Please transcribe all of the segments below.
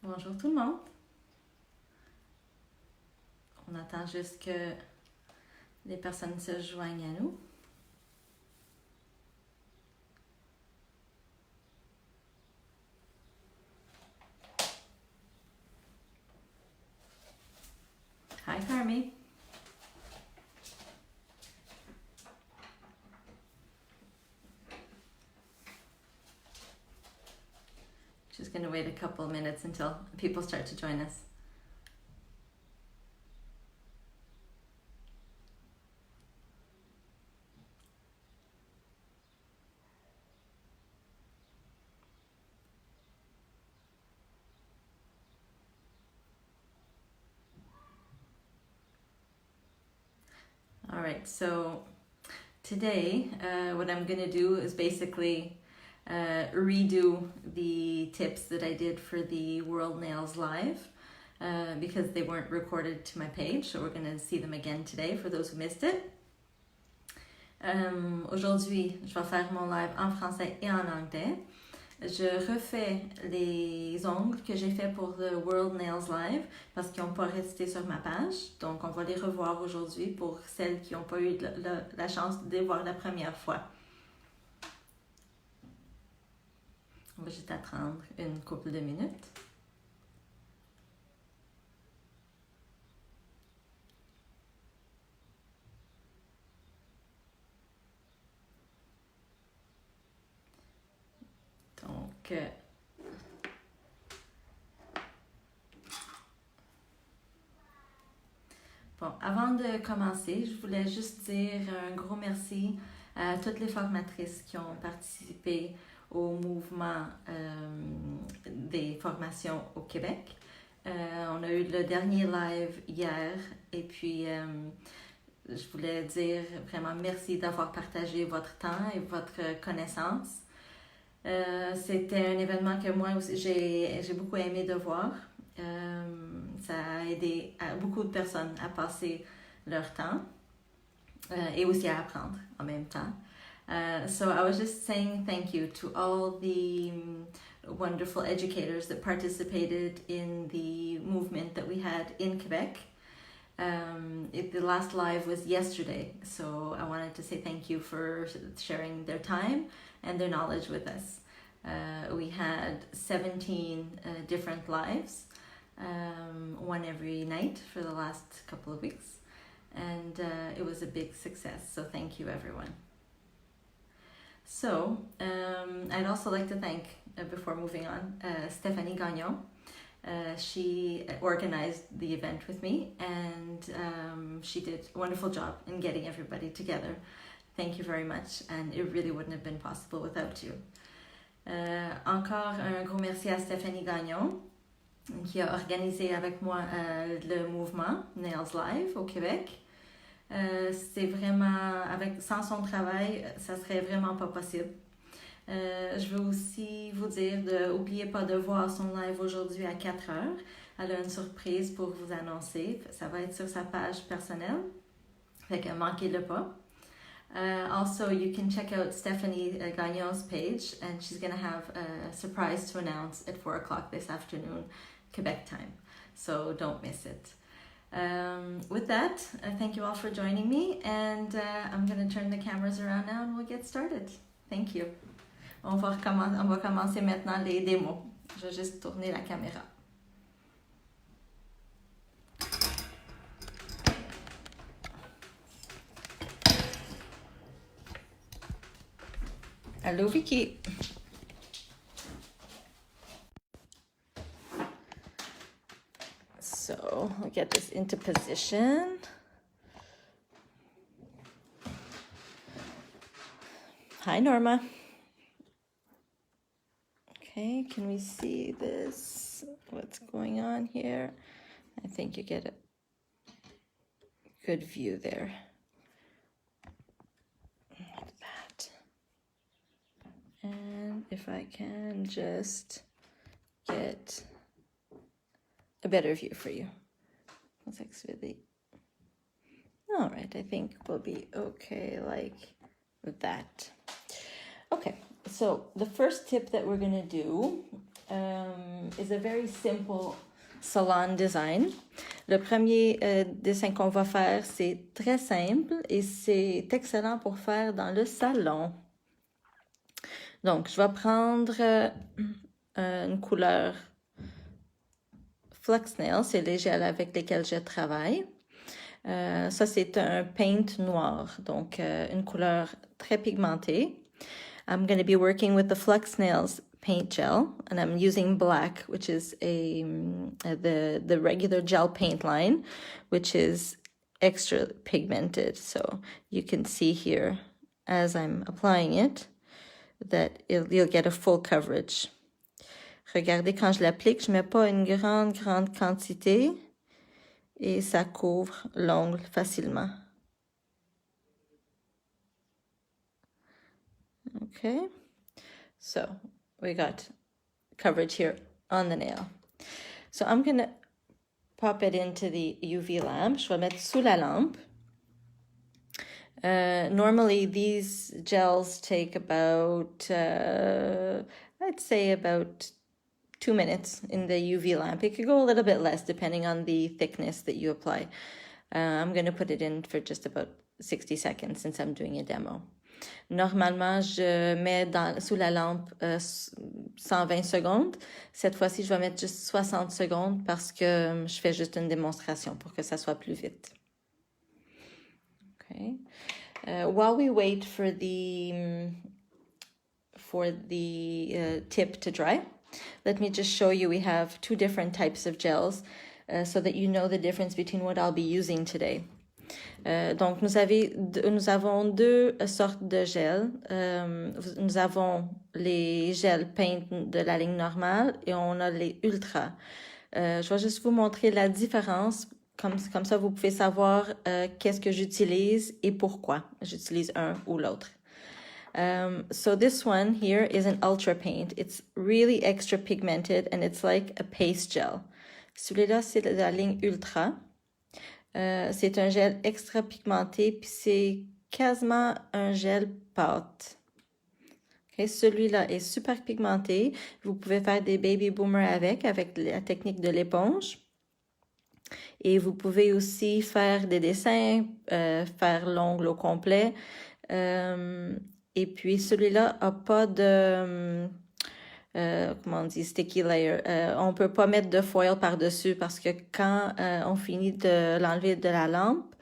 Bonjour tout le monde. On attend juste que les personnes se joignent à nous. Hi, Carmi. Just going to wait a couple minutes until people start to join us. All right, so today what I'm going to do is basically redo the tips that I did for the World Nails Live because they weren't recorded to my page, so we're going to see them again today for those who missed it. Aujourd'hui, je vais faire mon live en français et en anglais. Je refais les ongles que j'ai fait pour le World Nails Live parce qu'ils n'ont pas resté sur ma page. Donc, on va les revoir aujourd'hui pour celles qui n'ont pas eu la chance de les voir la première fois. On va juste attendre une couple de minutes. Donc, bon, avant de commencer, je voulais juste dire un gros merci à toutes les formatrices qui ont participé au mouvement des formations au Québec. On a eu le dernier live hier et puis je voulais dire vraiment merci d'avoir partagé votre temps et votre connaissance. C'était un événement que moi aussi j'ai beaucoup aimé de voir. Ça a aidé beaucoup de personnes à passer leur temps et aussi à apprendre en même temps. So I was just saying thank you to all the wonderful educators that participated in the movement that we had in Quebec. The last live was yesterday, so I wanted to say thank you for sharing their time and their knowledge with us. We had 17 different lives, one every night for the last couple of weeks, and it was a big success, so thank you everyone. So I'd also like to thank, before moving on, Stephanie Gagnon. She organized the event with me and she did a wonderful job in getting everybody together. Thank you very much, and it really wouldn't have been possible without you. Encore un gros merci à Stephanie Gagnon qui a organisé avec moi le mouvement Nails Live au Québec. C'est vraiment, sans son travail, ça serait vraiment pas possible. Je veux aussi vous dire n'oubliez pas de voir son live aujourd'hui à 4h. Elle a une surprise pour vous annoncer. Ça va être sur sa page personnelle. Fait que manquez-le pas. Also, you can check out Stephanie Gagnon's page, and she's going to have a surprise to announce at 4 o'clock this afternoon, Quebec time. So don't miss it. With that, thank you all for joining me, and I'm going to turn the cameras around now and we'll get started. Thank you. On va commencer maintenant les démos. Je vais juste tourner la caméra. Allô, Vicky. So we'll get this into position. Hi, Norma. Okay, can we see this? What's going on here? I think you get a good view there. Like that. And if I can just get a better view for you. That's really... All right, I think we'll be okay like with that. Okay, so the first tip that we're going to do is a very simple salon design. Le premier dessin qu'on va faire, c'est très simple et c'est excellent pour faire dans le salon. Donc, je vais prendre une couleur Fluxnails, c'est les gels avec lesquels je travaille. Ça, c'est un paint noir, donc une couleur très pigmentée. I'm going to be working with the Fluxnails paint gel, and I'm using black, which is the regular gel paint line, which is extra pigmented. So you can see here, as I'm applying it, that you'll get a full coverage. Regardez, quand je l'applique, je ne mets pas une grande quantité et ça couvre l'ongle facilement. Okay, so we got coverage here on the nail. So I'm going to pop it into the UV lamp. Je vais mettre sous la lampe. Normally these gels take about, I'd say about 2 minutes in the UV lamp. It could go a little bit less depending on the thickness that you apply. I'm going to put it in for just about 60 seconds since I'm doing a demo. Normalement, je mets sous la lampe 120 secondes. Cette fois-ci, je vais mettre juste 60 secondes parce que je fais juste une démonstration pour que ça soit plus vite. Okay. While we wait for the tip to dry, let me just show you we have 2 different types of gels so that you know the difference between what I'll be using today. Donc, nous avons 2 sortes de gels. Nous avons les gels paint de la ligne normale et on a les ultra. Je vais juste vous montrer la différence. Comme ça, vous pouvez savoir qu'est-ce que j'utilise et pourquoi j'utilise un ou l'autre. So this one here is an ultra paint. It's really extra pigmented and it's like a paste gel. Celui-là, c'est la ligne ultra. C'est un gel extra pigmenté puis c'est quasiment un gel pâte. Okay, celui-là est super pigmenté. Vous pouvez faire des baby boomers avec la technique de l'éponge. Et vous pouvez aussi faire des dessins, faire l'ongle au complet. Et puis, celui-là n'a pas de, comment on dit, sticky layer. On ne peut pas mettre de foil par-dessus parce que quand on finit de l'enlever de la lampe,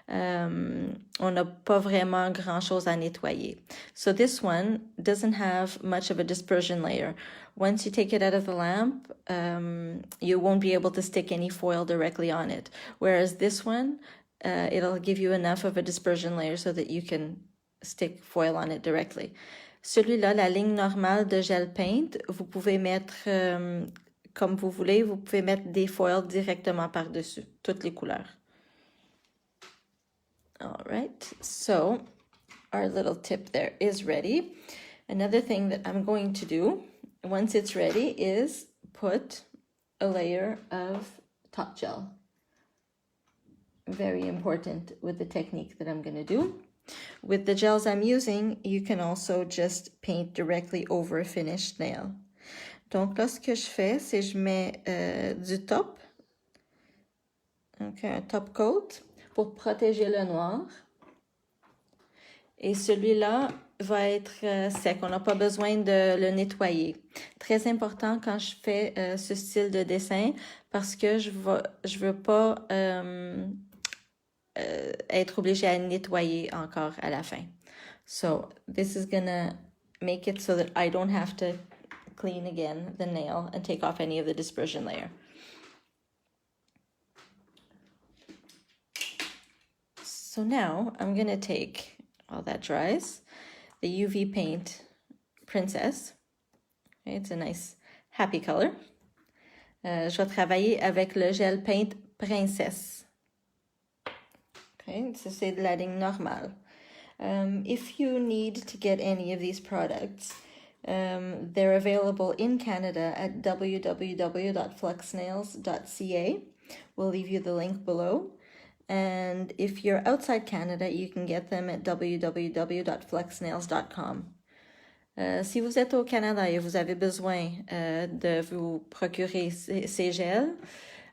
on n'a pas vraiment grand-chose à nettoyer. So this one doesn't have much of a dispersion layer. Once you take it out of the lamp, you won't be able to stick any foil directly on it. Whereas this one, it'll give you enough of a dispersion layer so that you can stick foil on it directly. Celui-là, la ligne normale de gel paint, vous pouvez mettre comme vous voulez, vous pouvez mettre des foils directement par-dessus, toutes les couleurs. All right, so our little tip there is ready. Another thing that I'm going to do once it's ready is put a layer of top gel. Very important with the technique that I'm going to do. With the gels I'm using, you can also just paint directly over a finished nail. Donc là, ce que je fais, c'est je mets du top, okay, un top coat, pour protéger le noir. Et celui-là va être sec. On n'a pas besoin de le nettoyer. Très important quand je fais ce style de dessin parce que je veux pas être obligée à nettoyer encore à la fin. So this is gonna make it so that I don't have to clean again the nail and take off any of the dispersion layer. So now I'm going to take, while that dries, the UV paint Princess. Okay, it's a nice happy color. Je vais travailler avec le gel paint Princesse. Okay, so c'est de la ligne normale. If you need to get any of these products, they're available in Canada at www.fluxnails.ca. We'll leave you the link below. And if you're outside Canada, you can get them at www.fluxnails.com. Si vous êtes au Canada et vous avez besoin de vous procurer ces gels,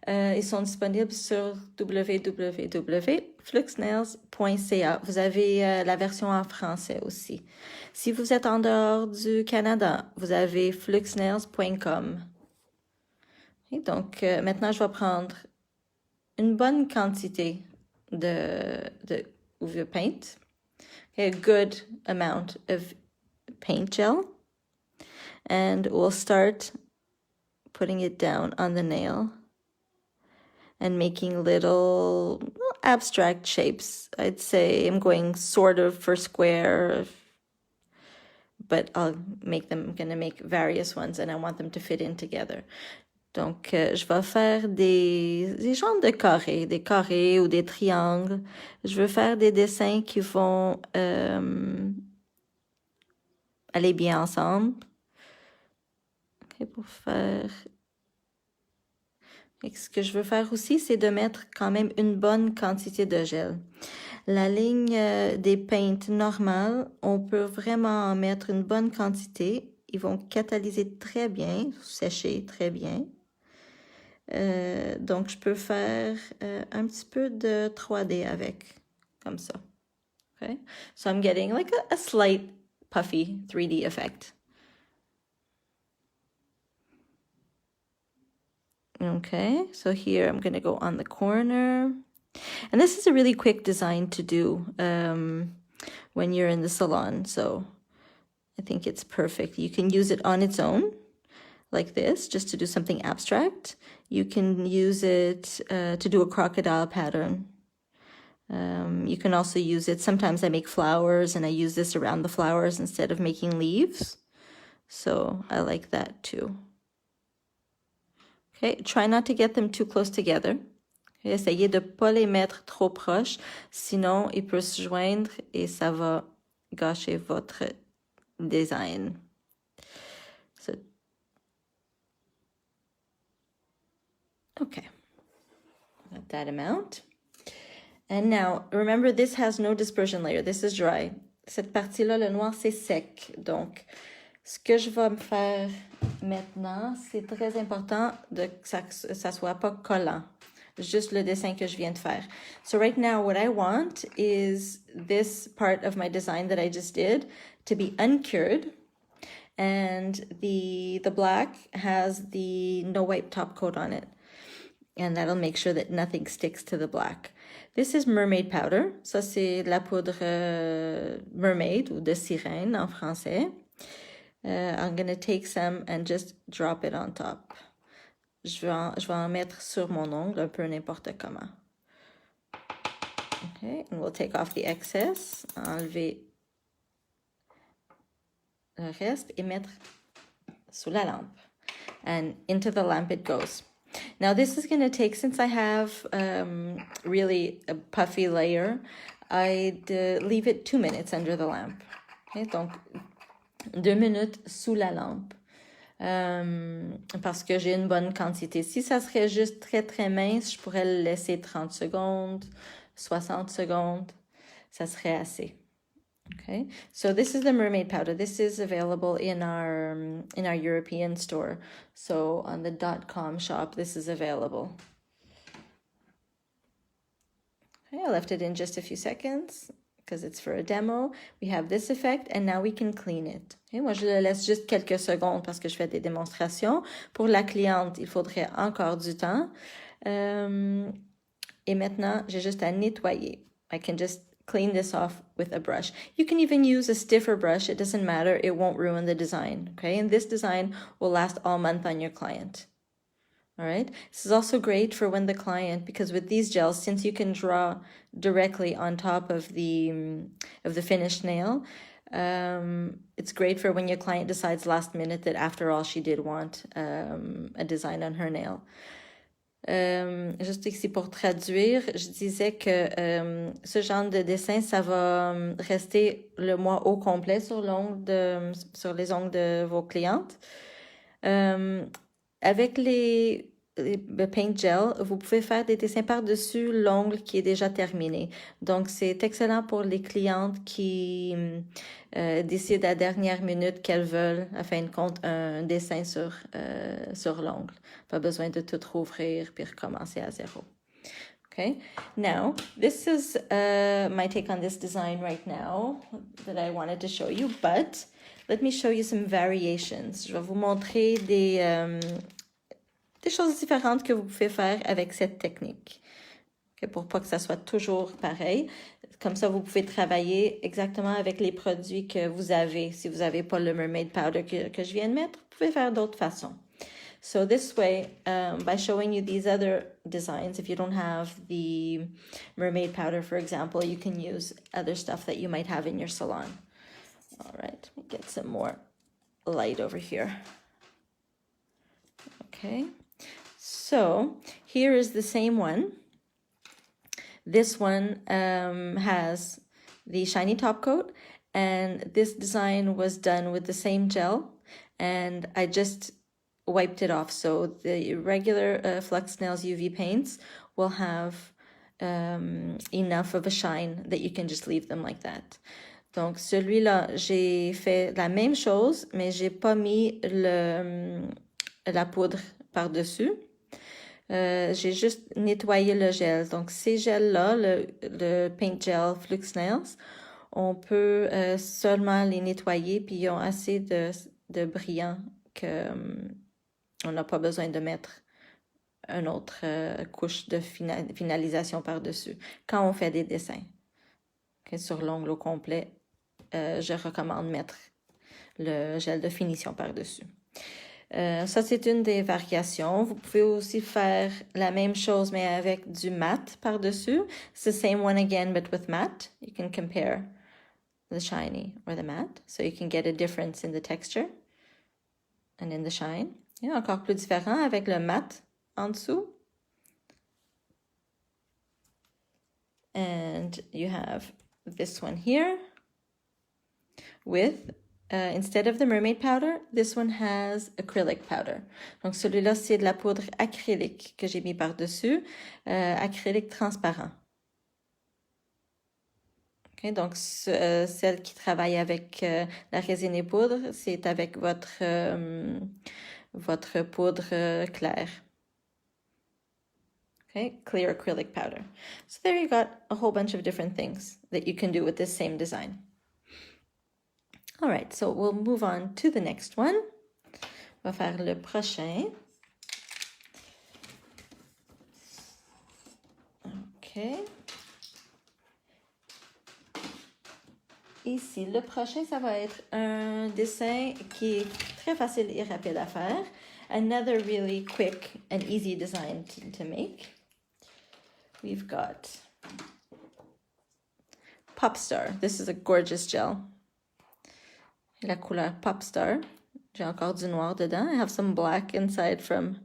ils sont disponibles sur www.fluxnails.ca. Vous avez la version en français aussi. Si vous êtes en dehors du Canada, vous avez fluxnails.com. Et donc, maintenant, je vais prendre une bonne quantité de paint. A good amount of paint gel. And we'll start putting it down on the nail and making little abstract shapes. I'd say I'm going sort of for square, but I'm gonna make various ones and I want them to fit in together. Donc, je vais faire des genres de carrés, des carrés ou des triangles. Je veux faire des dessins qui vont aller bien ensemble. Okay, pour faire... Et ce que je veux faire aussi, c'est de mettre quand même une bonne quantité de gel. La ligne des paints normales, on peut vraiment en mettre une bonne quantité. Ils vont catalyser très bien, sécher très bien. Donc, je peux faire un petit peu de 3D avec, comme ça. Okay? So I'm getting like a slight puffy 3D effect. Okay, so here I'm going to go on the corner. And this is a really quick design to do when you're in the salon. So I think it's perfect. You can use it on its own, like this, just to do something abstract. You can use it to do a crocodile pattern. You can also use it, sometimes I make flowers and I use this around the flowers instead of making leaves. So I like that too. Okay, try not to get them too close together. Okay, essayez de ne pas les mettre trop proches, sinon ils peuvent se joindre et ça va gâcher votre design. So, okay, got that amount. And now, remember, this has no dispersion layer. This is dry. Cette partie-là, le noir, c'est sec. Donc, ce que je vais me faire maintenant, c'est très important que ça soit pas collant. Juste le dessin que je viens de faire. So right now, what I want is this part of my design that I just did to be uncured. And the black has the no wipe top coat on it. And that'll make sure that nothing sticks to the black. This is mermaid powder. Ça, c'est la poudre mermaid ou de sirène en français. I'm going to take some and just drop it on top. Je vais en mettre sur mon ongle, un peu n'importe comment. Okay, and we'll take off the excess. Enlever le reste et mettre sous la lampe. And into the lamp it goes. Now this is going to take, since I have really a puffy layer, I'd leave it 2 minutes under the lamp. Okay, donc 2 minutes sous la lampe. Parce que j'ai une bonne quantité. Si ça serait juste très très mince, je pourrais le laisser 30 secondes, 60 secondes. Ça serait assez. Okay, so this is the mermaid powder. This is available in our European store. So on the .com shop, this is available. Okay, I left it in just a few seconds because it's for a demo. We have this effect and now we can clean it. Okay, moi, je le laisse juste quelques secondes parce que je fais des démonstrations. Pour la cliente, il faudrait encore du temps. Et maintenant, j'ai juste à nettoyer. I can just clean this off with a brush. You can even use a stiffer brush. It doesn't matter. It won't ruin the design. Okay, and this design will last all month on your client. All right. This is also great for when the client, because with these gels, since you can draw directly on top of the finished nail, it's great for when your client decides last minute that after all she did want a design on her nail. Juste ici pour traduire, je disais que ce genre de dessin, ça va rester le mois au complet sur les ongles de vos clientes. Avec les le paint gel, vous pouvez faire des dessins par-dessus l'ongle qui est déjà terminé. Donc, c'est excellent pour les clientes qui décident à la dernière minute qu'elles veulent, à fin de compte, un dessin sur l'ongle. Pas besoin de tout rouvrir puis recommencer à zéro. Okay, now this is my take on this design right now that I wanted to show you, but let me show you some variations. Je vais vous montrer des choses différentes que vous pouvez faire avec cette technique. Okay, pour pas que ça soit toujours pareil. Comme ça, vous pouvez travailler exactement avec les produits que vous avez. Si vous n'avez pas le mermaid powder que je viens de mettre, vous pouvez faire d'autres façons. So this way, by showing you these other designs, if you don't have the mermaid powder, for example, you can use other stuff that you might have in your salon. All right, let me get some more light over here. Okay, so here is the same one. This one has the shiny top coat, and this design was done with the same gel, and I just wiped it off. So the regular Fluxnails UV paints will have enough of a shine that you can just leave them like that. Donc celui-là, j'ai fait la même chose, mais j'ai pas mis la poudre par-dessus. J'ai juste nettoyé le gel. Donc ces gels-là, le paint gel Fluxnails, on peut seulement les nettoyer, puis ils ont assez de brillant que on n'a pas besoin de mettre une autre couche de finalisation par-dessus. Quand on fait des dessins, okay, sur l'ongle au complet, je recommande mettre le gel de finition par-dessus. Ça, c'est une des variations. Vous pouvez aussi faire la même chose, mais avec du mat par-dessus. It's the same one again, but with matte. You can compare the shiny or the matte, so you can get a difference in the texture and in the shine. Yeah, encore plus différent avec le mat en dessous. And you have this one here with, instead of the mermaid powder, this one has acrylic powder. Donc celui-là, c'est de la poudre acrylique que j'ai mis par-dessus, acrylique transparent. Okay, donc celle qui travaille avec la résine et poudre, c'est avec votre poudre claire. Okay, clear acrylic powder. So there you got a whole bunch of different things that you can do with this same design. All right, so we'll move on to the next one. On va faire le prochain. Okay. Ici, le prochain, ça va être un dessin qui est très facile et rapide à faire. Another really quick and easy design to make. We've got Popstar. This is a gorgeous gel. La couleur Popstar. J'ai encore du noir dedans. I have some black inside from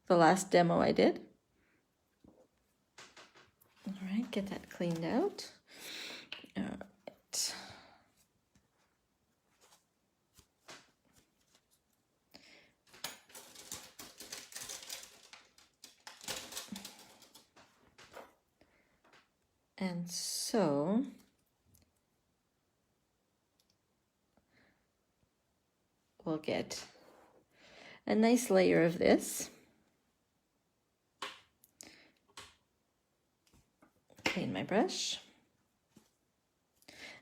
the last demo I did. All right, get that cleaned out. All right. And so we'll get a nice layer of this. Clean my brush.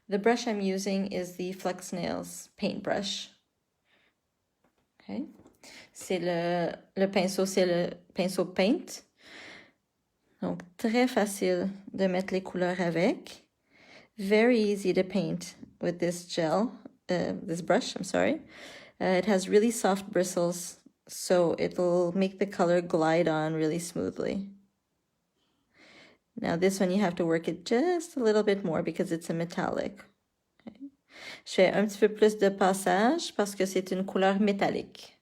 The brush I'm using is the Fluxnails paintbrush. Okay. C'est le pinceau, c'est le pinceau paint. Donc, très facile de mettre les couleurs avec. Very easy to paint with this gel, this brush, I'm sorry. It has really soft bristles, so it'll make the color glide on really smoothly. Now this one you have to work it just a little bit more because it's a metallic. Okay. Je fais un petit peu plus de passage parce que c'est une couleur métallique.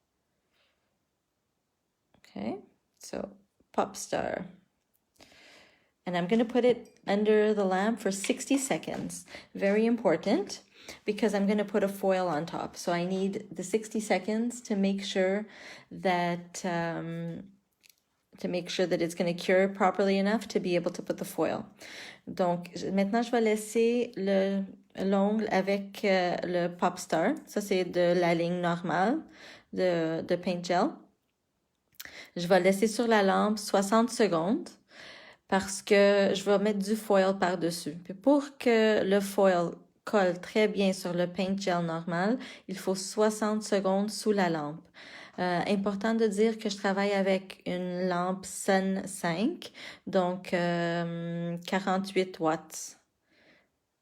Okay, so Popstar. And I'm going to put it under the lamp for 60 seconds. Very important because I'm going to put a foil on top. So I need the 60 seconds to make sure that to make sure that it's going to cure properly enough to be able to put the foil. Donc, maintenant, je vais laisser l'ongle avec le Pop Star. Ça, c'est de la ligne normale de Paint Gel. Je vais laisser sur la lampe 60 secondes parce que je vais mettre du foil par-dessus. Puis pour que le foil colle très bien sur le Paint Gel normal, il faut 60 secondes sous la lampe. Important de dire que je travaille avec une lampe Sun 5, donc 48 watts.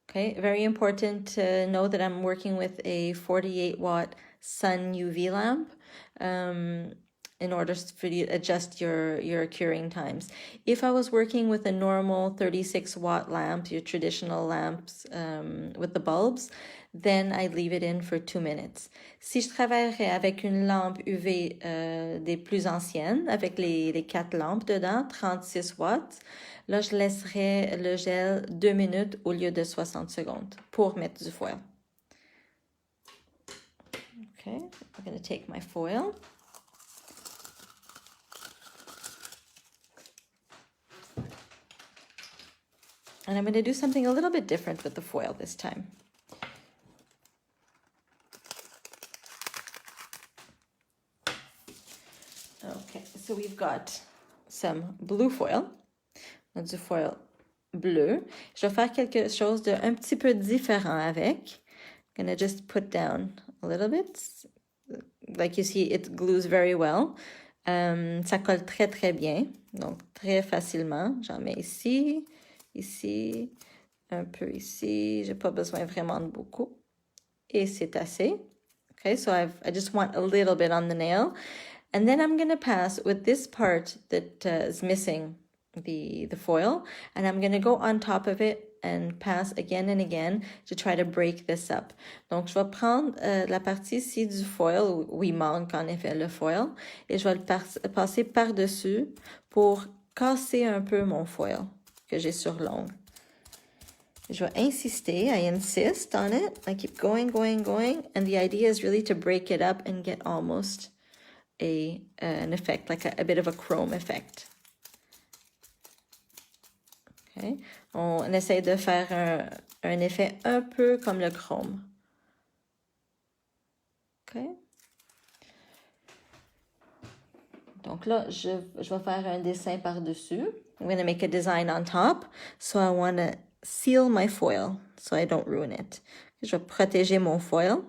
Okay, very important to know that I'm working with a 48 watt Sun UV lamp in order for you to adjust your curing times. If I was working with a normal 36 watt lamp, your traditional lamps with the bulbs, then I'd leave it in for 2 minutes. Si je travaillerais avec une lampe UV des plus anciennes, avec les 4 lampes dedans, 36 watts, là, je laisserais le gel 2 minutes au lieu de 60 secondes pour mettre du foil. Okay, I'm going to take my foil. And I'm going to do something a little bit different with the foil this time. Okay, so we've got some blue foil. Du foil bleu. Je vais faire quelque chose de un petit peu différent avec. I'm going to just put down a little bit. Like you see, it glues very well. Ça colle très, très bien. Donc, très facilement. J'en mets ici, ici, un peu ici. J'ai pas besoin vraiment de beaucoup. Et c'est assez. Okay, so I just want a little bit on the nail. And then I'm going to pass with this part that is missing the foil, and I'm going to go on top of it and pass again and again to try to break this up. Donc, je vais prendre la partie ici du foil, où il manque en effet le foil, et je vais le passer par-dessus pour casser un peu mon foil que j'ai sur l'ongle. Je vais insister, I insist on it. I keep going, and the idea is really to break it up and get almost an effect, like a bit of a chrome effect. Okay. On essaie de faire un effet un peu comme le chrome. Okay. Donc là, je vais faire un dessin par-dessus. I'm going to make a design on top. So I want to seal my foil so I don't ruin it. Je vais protéger mon foil.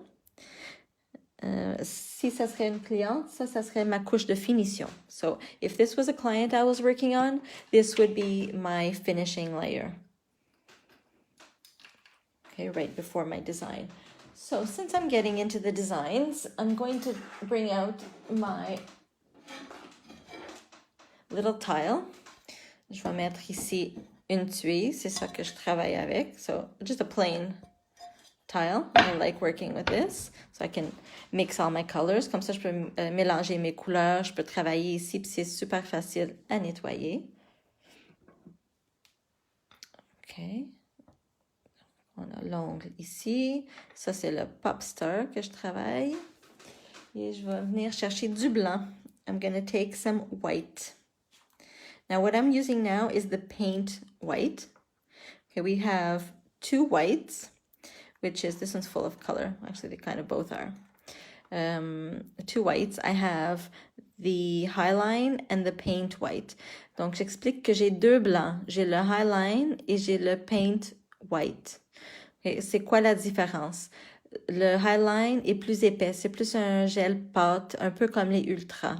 Si ça serait une cliente, ça serait ma couche de finition. So if this was a client I was working on, this would be my finishing layer. Okay, right before my design. So since I'm getting into the designs, I'm going to bring out my little tile. Je vais mettre ici une tuile, c'est ça que je travaille avec. So just a plain tile. I like working with this, so I can mix all my colors. Comme ça, je peux mélanger mes couleurs, je peux travailler ici, puis c'est super facile à nettoyer. OK. On a l'ongle ici. Ça, c'est le Pop Star que je travaille. Et je vais venir chercher du blanc. I'm going to take some white. Now, what I'm using now is the paint white. Okay, we have 2 whites, which is, this one's full of color. Actually, they kind of both are. 2 whites. I have the highline and the paint white. Donc, j'explique que j'ai 2 blancs. J'ai le highline et j'ai le paint white. Okay, c'est quoi la différence? Le highline est plus épais. C'est plus un gel pâte, un peu comme les Ultra.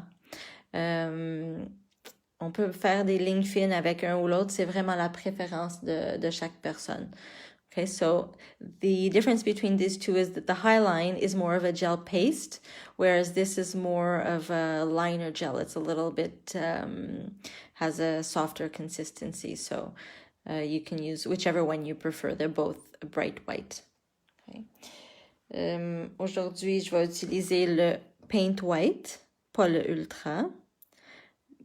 On peut faire des lignes fines avec un ou l'autre. C'est vraiment la préférence de chaque personne. Okay, so the difference between these two is that the highline is more of a gel paste, whereas this is more of a liner gel. It's a little bit, has a softer consistency. So you can use whichever one you prefer. They're both bright white. Okay. Aujourd'hui, je vais utiliser le Paint White, pas le Ultra.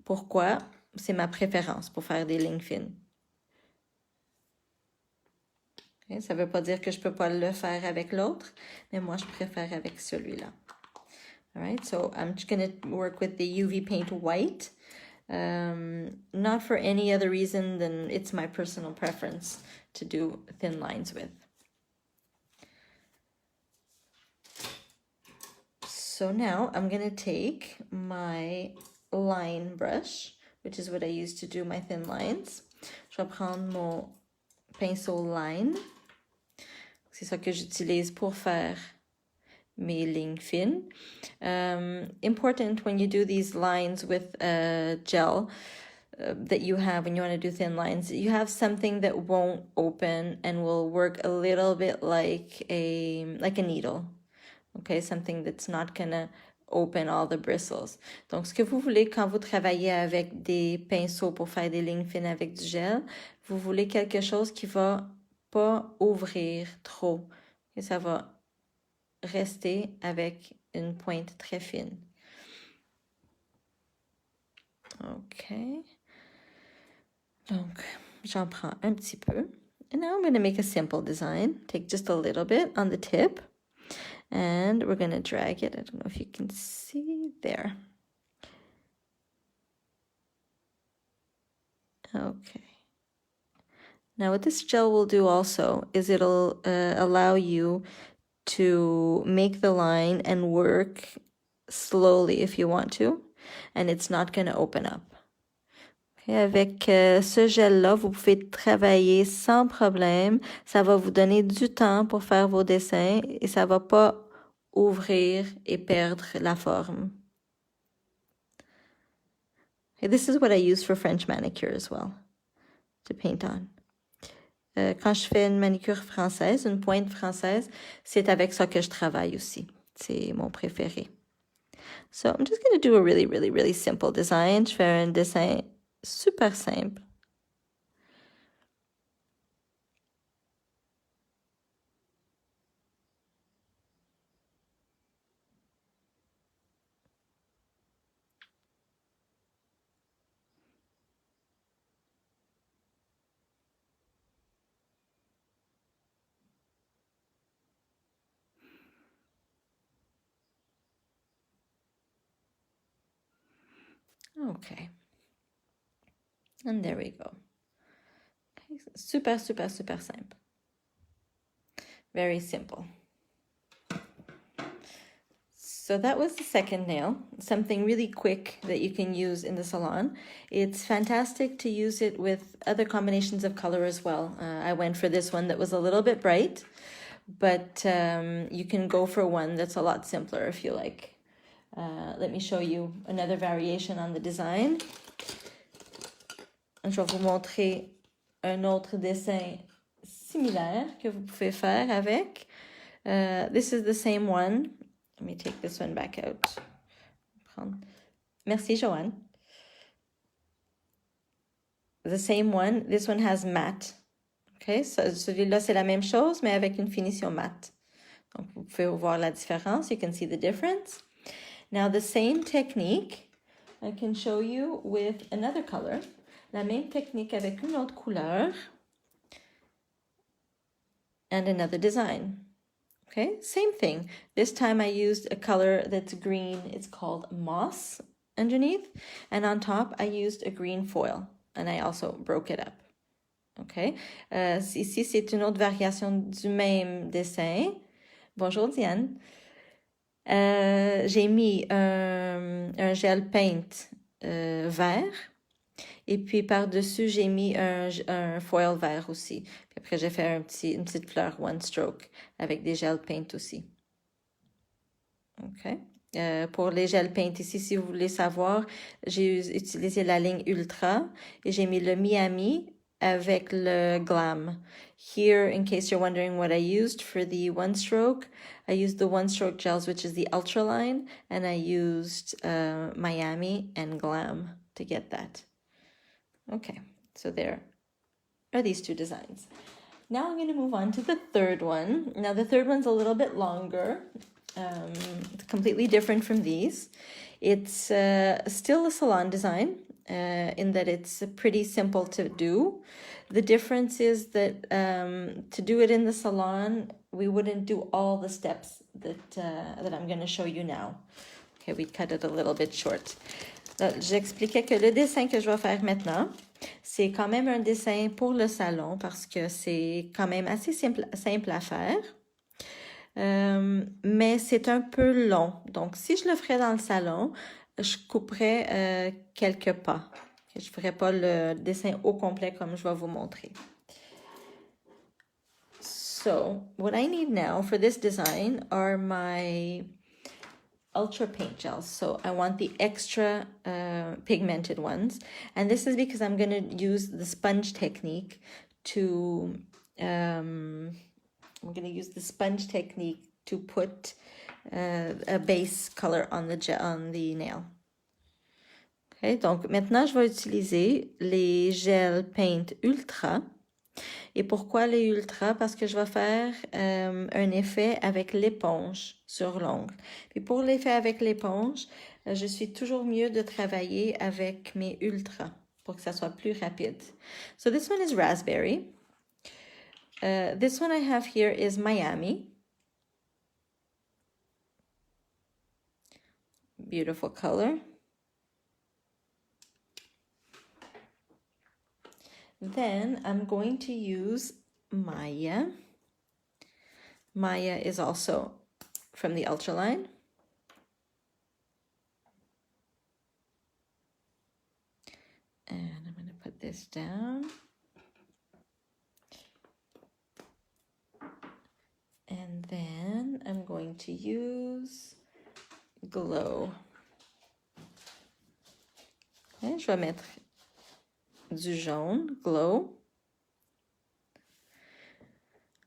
Pourquoi? C'est ma préférence pour faire des lignes fines. Okay, ça ne veut pas dire que je ne peux pas le faire avec l'autre, mais moi, je préfère avec celui-là. All right, so I'm just going to work with the UV Paint White. Not for any other reason than it's my personal preference to do thin lines with. So now I'm going to take my line brush, which is what I use to do my thin lines. Je vais prendre mon pinceau line. C'est ça que j'utilise pour faire mes lignes fines. Important when you do these lines with gel that you have when you want to do thin lines, you have something that won't open and will work a little bit like a needle. Okay, something that's not gonna open all the bristles. Donc, ce que vous voulez quand vous travaillez avec des pinceaux pour faire des lignes fines avec du gel, vous voulez quelque chose qui va pas ouvrir trop. Et ça va rester avec une pointe très fine. OK. Donc, j'en prends un petit peu. And now I'm going to make a simple design. Take just a little bit on the tip. And we're going to drag it. I don't know if you can see there. Okay. Now what this gel will do also is it'll allow you to make the line and work slowly if you want to. And it's not going to open up. Okay, avec ce gel-là, vous pouvez travailler sans problème. Ça va vous donner du temps pour faire vos dessins et ça va pas ouvrir et perdre la forme. Okay, this is what I use for French manicure as well, to paint on. Quand je fais une manicure française, une pointe française, c'est avec ça que je travaille aussi. C'est mon préféré. So I'm just going to do a really, really, really simple design. Je fais un dessin super simple. Okay. And there we go. Okay. Super, super, super simple. Very simple. So that was the second nail, something really quick that you can use in the salon. It's fantastic to use it with other combinations of color as well. I went for this one that was a little bit bright, but you can go for one that's a lot simpler if you like. Let me show you another variation on the design. Je vais vous montrer un autre dessin similaire que vous pouvez faire avec. This is the same one. Let me take this one back out. Merci, Joanne. The same one. This one has matte. Okay, so celui-là, c'est la même chose, mais avec une finition matte. Donc, vous pouvez voir la différence. You can see the difference. Now, the same technique, I can show you with another color. La même technique avec une autre couleur and another design. Okay, same thing. This time I used a color that's green. It's called moss underneath. And on top, I used a green foil. And I also broke it up. Okay, ici, c'est une autre variation du même dessin. Bonjour, Diane. J'ai mis un gel paint vert. Et puis par-dessus, j'ai mis un foil vert aussi. Puis après, j'ai fait une petite fleur one stroke avec des gel paint aussi. OK. Pour les gel paint ici, si vous voulez savoir, j'ai utilisé la ligne Ultra et j'ai mis le Miami avec le Glam. Here, in case you're wondering what I used for the one stroke, I used the one stroke gels, which is the Ultraline, and I used Miami and Glam to get that. Okay, so there are these two designs. Now I'm going to move on to the third one. Now the third one's a little bit longer. It's completely different from these. It's still a salon design in that it's pretty simple to do. The difference is that to do it in the salon, we wouldn't do all the steps that I'm going to show you now. Okay, we cut it a little bit short. J'expliquais que le dessin que je vais faire maintenant, c'est quand même un dessin pour le salon parce que c'est quand même assez simple à faire. Mais c'est un peu long. Donc, si je le ferais dans le salon, je couperais quelques pas. Je ne ferais pas le dessin au complet comme je vais vous montrer. So, what I need now for this design are my ultra paint gels. So I want the extra pigmented ones. And this is because I'm going to use the sponge technique to put a base color on the nail. Okay, donc maintenant, je vais utiliser les gels Paint Ultra. Et pourquoi les Ultra? Parce que je vais faire un effet avec l'éponge sur l'ongle. Puis pour l'effet avec l'éponge, je suis toujours mieux de travailler avec mes Ultra pour que ça soit plus rapide. So this one is Raspberry. This one I have here is Miami. Beautiful color. Then I'm going to use Maya. Maya is also from the Ultraline. And I'm going to put this down. And then I'm going to use Glow. Okay, je vais mettre du jaune, Glow.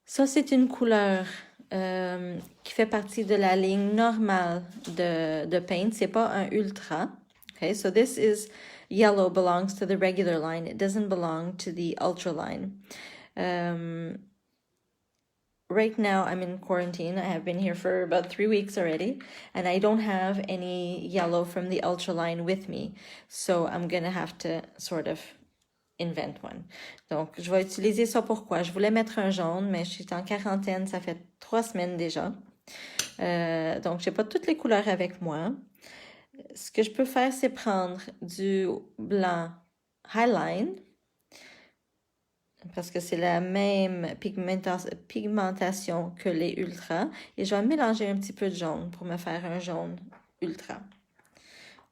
Ça, c'est une couleur qui fait partie de la ligne normale de paint. C'est pas un ultra. Okay, so this is yellow belongs to the regular line. It doesn't belong to the ultra line. Right now, I'm in quarantine. I have been here for about 3 weeks already, and I don't have any yellow from the ultra line with me. So I'm gonna have to sort of invent one. Donc, je vais utiliser ça pourquoi? Je voulais mettre un jaune, mais je suis en quarantaine, ça fait 3 semaines déjà. Donc, j'ai pas toutes les couleurs avec moi. Ce que je peux faire, c'est prendre du blanc Highline, parce que c'est la même pigmentation que les ultras. Et je vais mélanger un petit peu de jaune pour me faire un jaune ultra.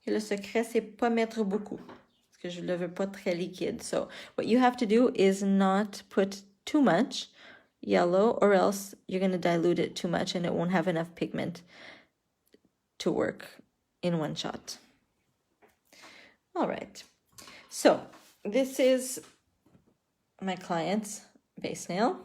Et le secret, c'est pas mettre beaucoup, parce que je ne le veux pas très liquide. So, what you have to do is not put too much yellow, or else you're going to dilute it too much and it won't have enough pigment to work in one shot. All right. So, this is my client's base nail,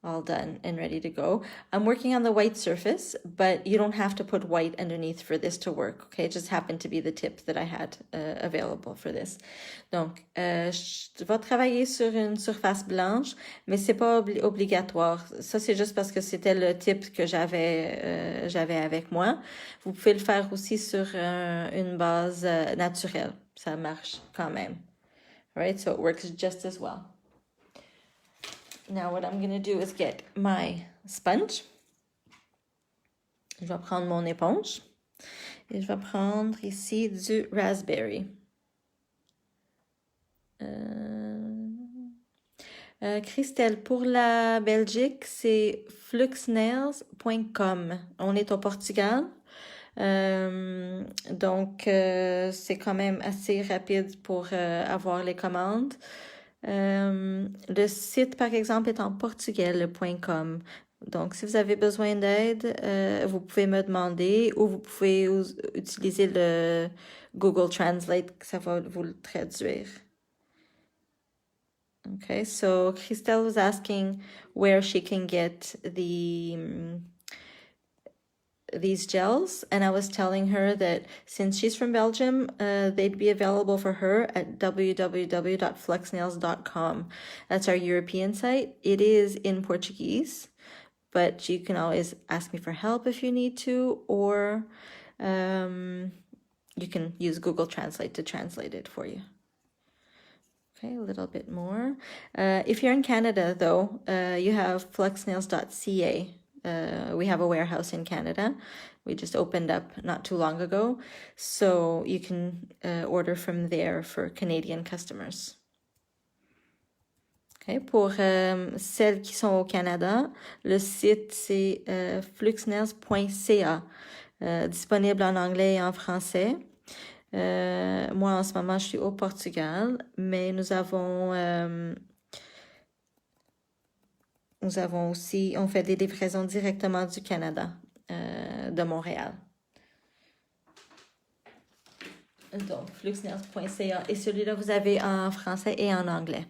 all done and ready to go. I'm working on the white surface, but you don't have to put white underneath for this to work, okay? It just happened to be the tip that I had available for this. Donc, je vais travailler sur une surface blanche, mais c'est pas obligatoire. Ça, c'est juste parce que c'était le tip que j'avais avec moi. Vous pouvez le faire aussi sur une base naturelle. Ça marche quand même. Right, so it works just as well. Now what I'm going to do is get my sponge. Je vais prendre mon éponge et je vais prendre ici du raspberry. Christelle, pour la Belgique, c'est fluxnails.com. On est au Portugal. Donc, c'est quand même assez rapide pour avoir les commandes. Le site, par exemple, est en portugais, le .com. Donc, si vous avez besoin d'aide, vous pouvez me demander ou vous pouvez utiliser le Google Translate, ça va vous le traduire. Okay, so Christelle was asking where she can get these gels, and I was telling her that since she's from Belgium, they'd be available for her at www.fluxnails.com. That's our European site. It is in Portuguese, but you can always ask me for help if you need to, or you can use Google Translate to translate it for you. Okay, a little bit more. If you're in Canada, though, you have fluxnails.ca. We have a warehouse in Canada. We just opened up not too long ago. So you can order from there for Canadian customers. Okay. Pour celles qui sont au Canada, le site c'est fluxnails.ca, disponible en anglais et en français. Moi, en ce moment, je suis au Portugal, mais nous avons aussi, on fait des livraisons directement du Canada, de Montréal. Donc, fluxnails.ca. Et celui-là, vous avez en français et en anglais.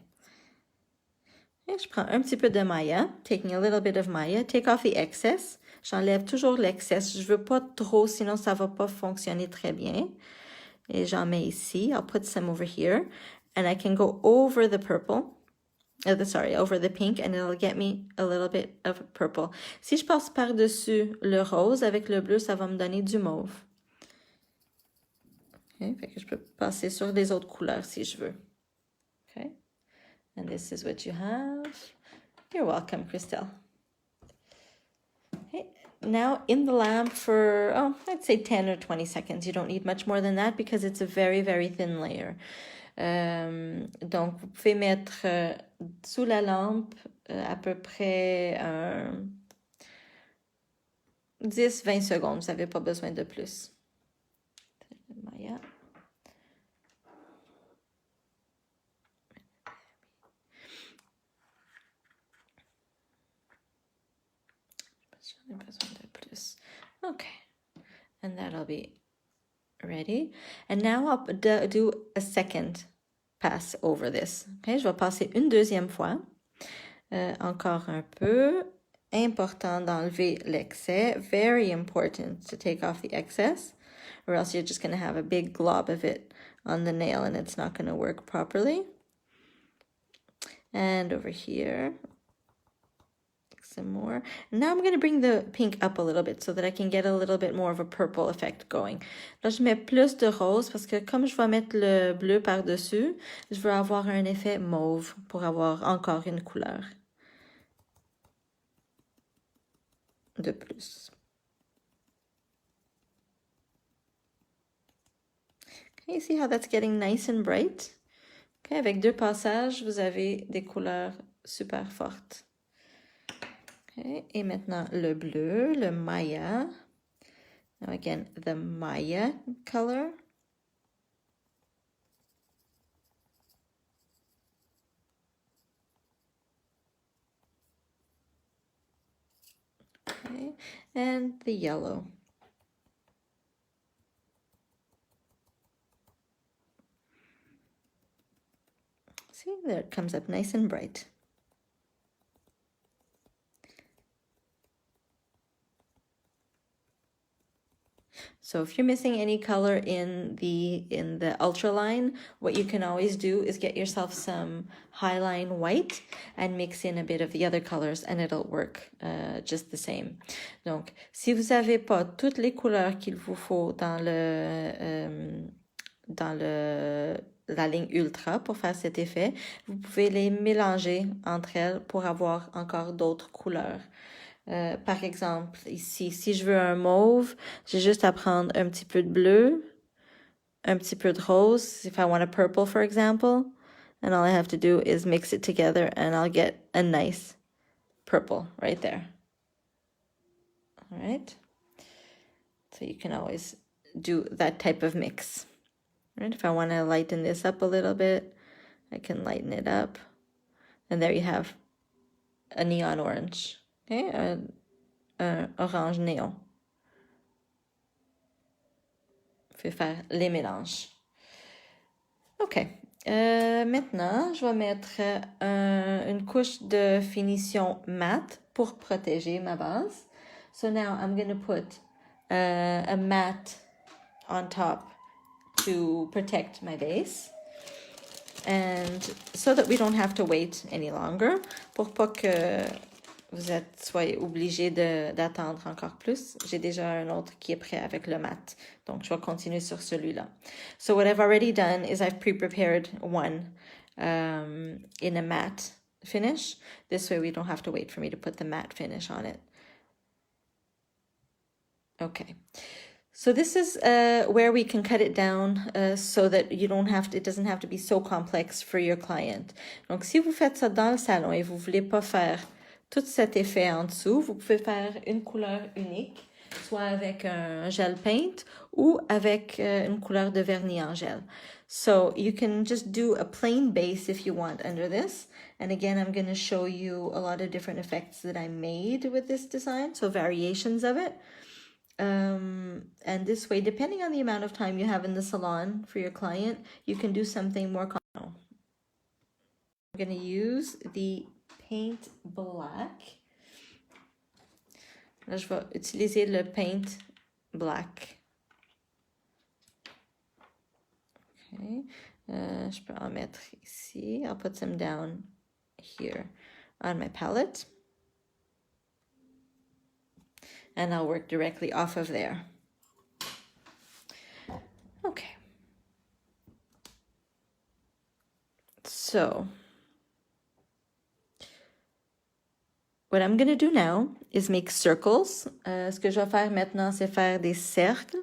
Et je prends un petit peu de Maya, taking a little bit of Maya, take off the excess. J'enlève toujours l'excess. Je veux pas trop, sinon ça va pas fonctionner très bien. Et j'en mets ici. I'll put some over here. And I can go over the purple. Over the pink, and it'll get me a little bit of purple. Si je passe par-dessus le rose avec le bleu, ça va me donner du mauve. Okay, fait que je peux passer sur des autres couleurs si je veux. Okay, and this is what you have. You're welcome, Christelle. Okay, now in the lamp for, I'd say 10 or 20 seconds. You don't need much more than that because it's a very, very thin layer. Donc, vous pouvez mettre sous la lampe à peu près 10-20 secondes. Vous n'avez pas besoin de plus. Maya. J'en ai besoin de plus. Okay. And that'll be ready. And now I'll do a second pass over this. Okay, je vais passer une deuxième fois. Encore un peu. Important d'enlever l'excès. Very important to take off the excess, or else you're just going to have a big glob of it on the nail and it's not going to work properly. And over here, some more. Now I'm going to bring the pink up a little bit so that I can get a little bit more of a purple effect going. Là, je mets plus de rose parce que comme je vais mettre le bleu par-dessus, je veux avoir un effet mauve pour avoir encore une couleur de plus. Okay, you see how that's getting nice and bright? Okay, avec deux passages, vous avez des couleurs super fortes. Okay, et maintenant le bleu, le Maya. Now again, the Maya color. Okay, and the yellow. See, there it comes up nice and bright. So if you're missing any color in the ultraline, what you can always do is get yourself some highline white and mix in a bit of the other colors and it'll work just the same. Donc, si vous n'avez pas toutes les couleurs qu'il vous faut dans la ligne ultra pour faire cet effet, vous pouvez les mélanger entre elles pour avoir encore d'autres couleurs. Par exemple, ici, si je veux un mauve, j'ai juste à prendre un petit peu de bleu, un petit peu de rose, if I want a purple, for example, and all I have to do is mix it together and I'll get a nice purple right there. All right? So you can always do that type of mix. Right? If I want to lighten this up a little bit, I can lighten it up. And there you have a neon orange. Okay, un orange néon. Je vais faire les mélanges. OK. Maintenant, je vais mettre une couche de finition mat pour protéger ma base. So now I'm going to put a mat on top to protect my base. And so that we don't have to wait any longer. Pour pas que soyez obligé d'attendre encore plus. J'ai déjà un autre qui est prêt avec le mat. Donc, je vais continuer sur celui-là. So what I've already done is I've pre-prepared one in a matte finish. This way we don't have to wait for me to put the matte finish on it. Okay. So this is where we can cut it down so that you don't have to, it doesn't have to be so complex for your client. Donc, si vous faites ça dans le salon et vous voulez pas faire tout cet effet en dessous, vous pouvez faire une couleur unique, soit avec un gel paint ou avec une couleur de vernis en gel. So you can just do a plain base if you want under this. And again, I'm going to show you a lot of different effects that I made with this design, so variations of it. And this way, depending on the amount of time you have in the salon for your client, you can do something more common. I'm going to use the paint black. Là, je vais utiliser le paint black. Okay. Je peux en mettre ici. I'll put some down here on my palette. And I'll work directly off of there. Okay. So, what I'm going to do now is make circles. Ce que je vais faire maintenant, c'est faire des cercles.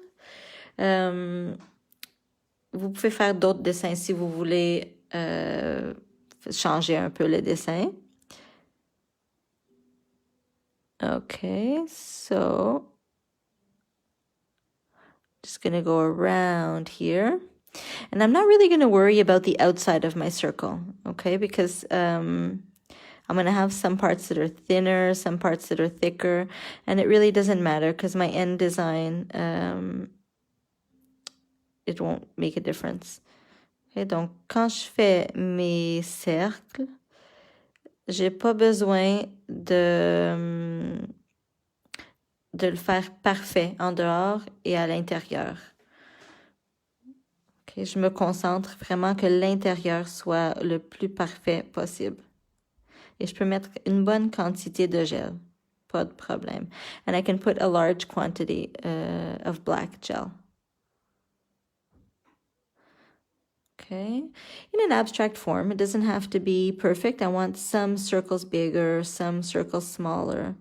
Vous pouvez faire d'autres dessins si vous voulez changer un peu le dessin. Okay, so just going to go around here. And I'm not really going to worry about the outside of my circle, okay? Because I'm going to have some parts that are thinner, some parts that are thicker, and it really doesn't matter because my end design, it won't make a difference. Okay, donc, quand je fais mes cercles, j'ai pas besoin de le faire parfait en dehors et à l'intérieur. Okay, je me concentre vraiment que l'intérieur soit le plus parfait possible. Et je peux mettre une bonne quantité de gel. Pas de problème. And I can put a large quantity of black gel. Okay. In an abstract form, it doesn't have to be perfect. I want some circles bigger, some circles smaller.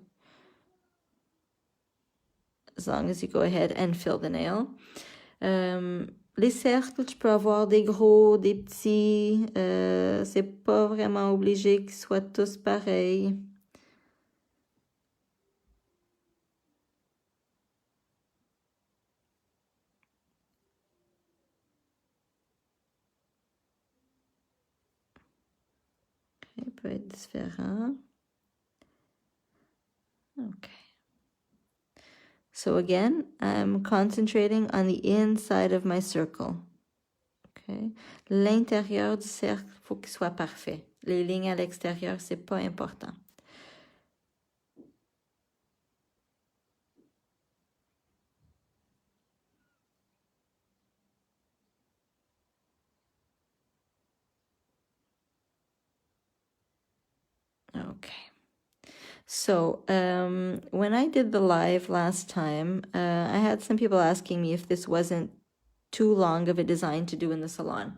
As long as you go ahead and fill the nail. Les cercles, je peux avoir des gros, des petits. C'est pas vraiment obligé qu'ils soient tous pareils. Okay, peut être différent. Okay. So again, I'm concentrating on the inside of my circle. Okay. L'intérieur du cercle, il faut qu'il soit parfait. Les lignes à l'extérieur, c'est pas important. Okay. So when I did the live last time, I had some people asking me if this wasn't too long of a design to do in the salon.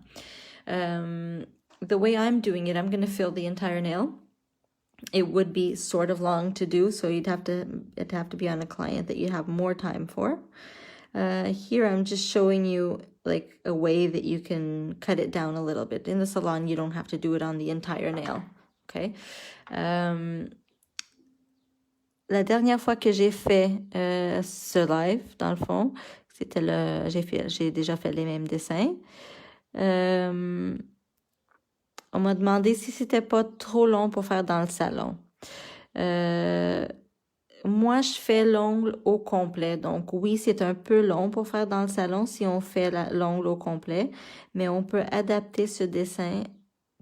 The way I'm doing it, I'm going to fill the entire nail. It would be sort of long to do, so it'd have to be on a client that you have more time for. Here I'm just showing you like a way that you can cut it down a little bit. In the salon, you don't have to do it on the entire nail. Okay. La dernière fois que j'ai fait ce live, dans le fond, c'était j'ai déjà fait les mêmes dessins. On m'a demandé si c'était pas trop long pour faire dans le salon. Moi, je fais l'ongle au complet. Donc, oui, c'est un peu long pour faire dans le salon si on fait l'ongle au complet, mais on peut adapter ce dessin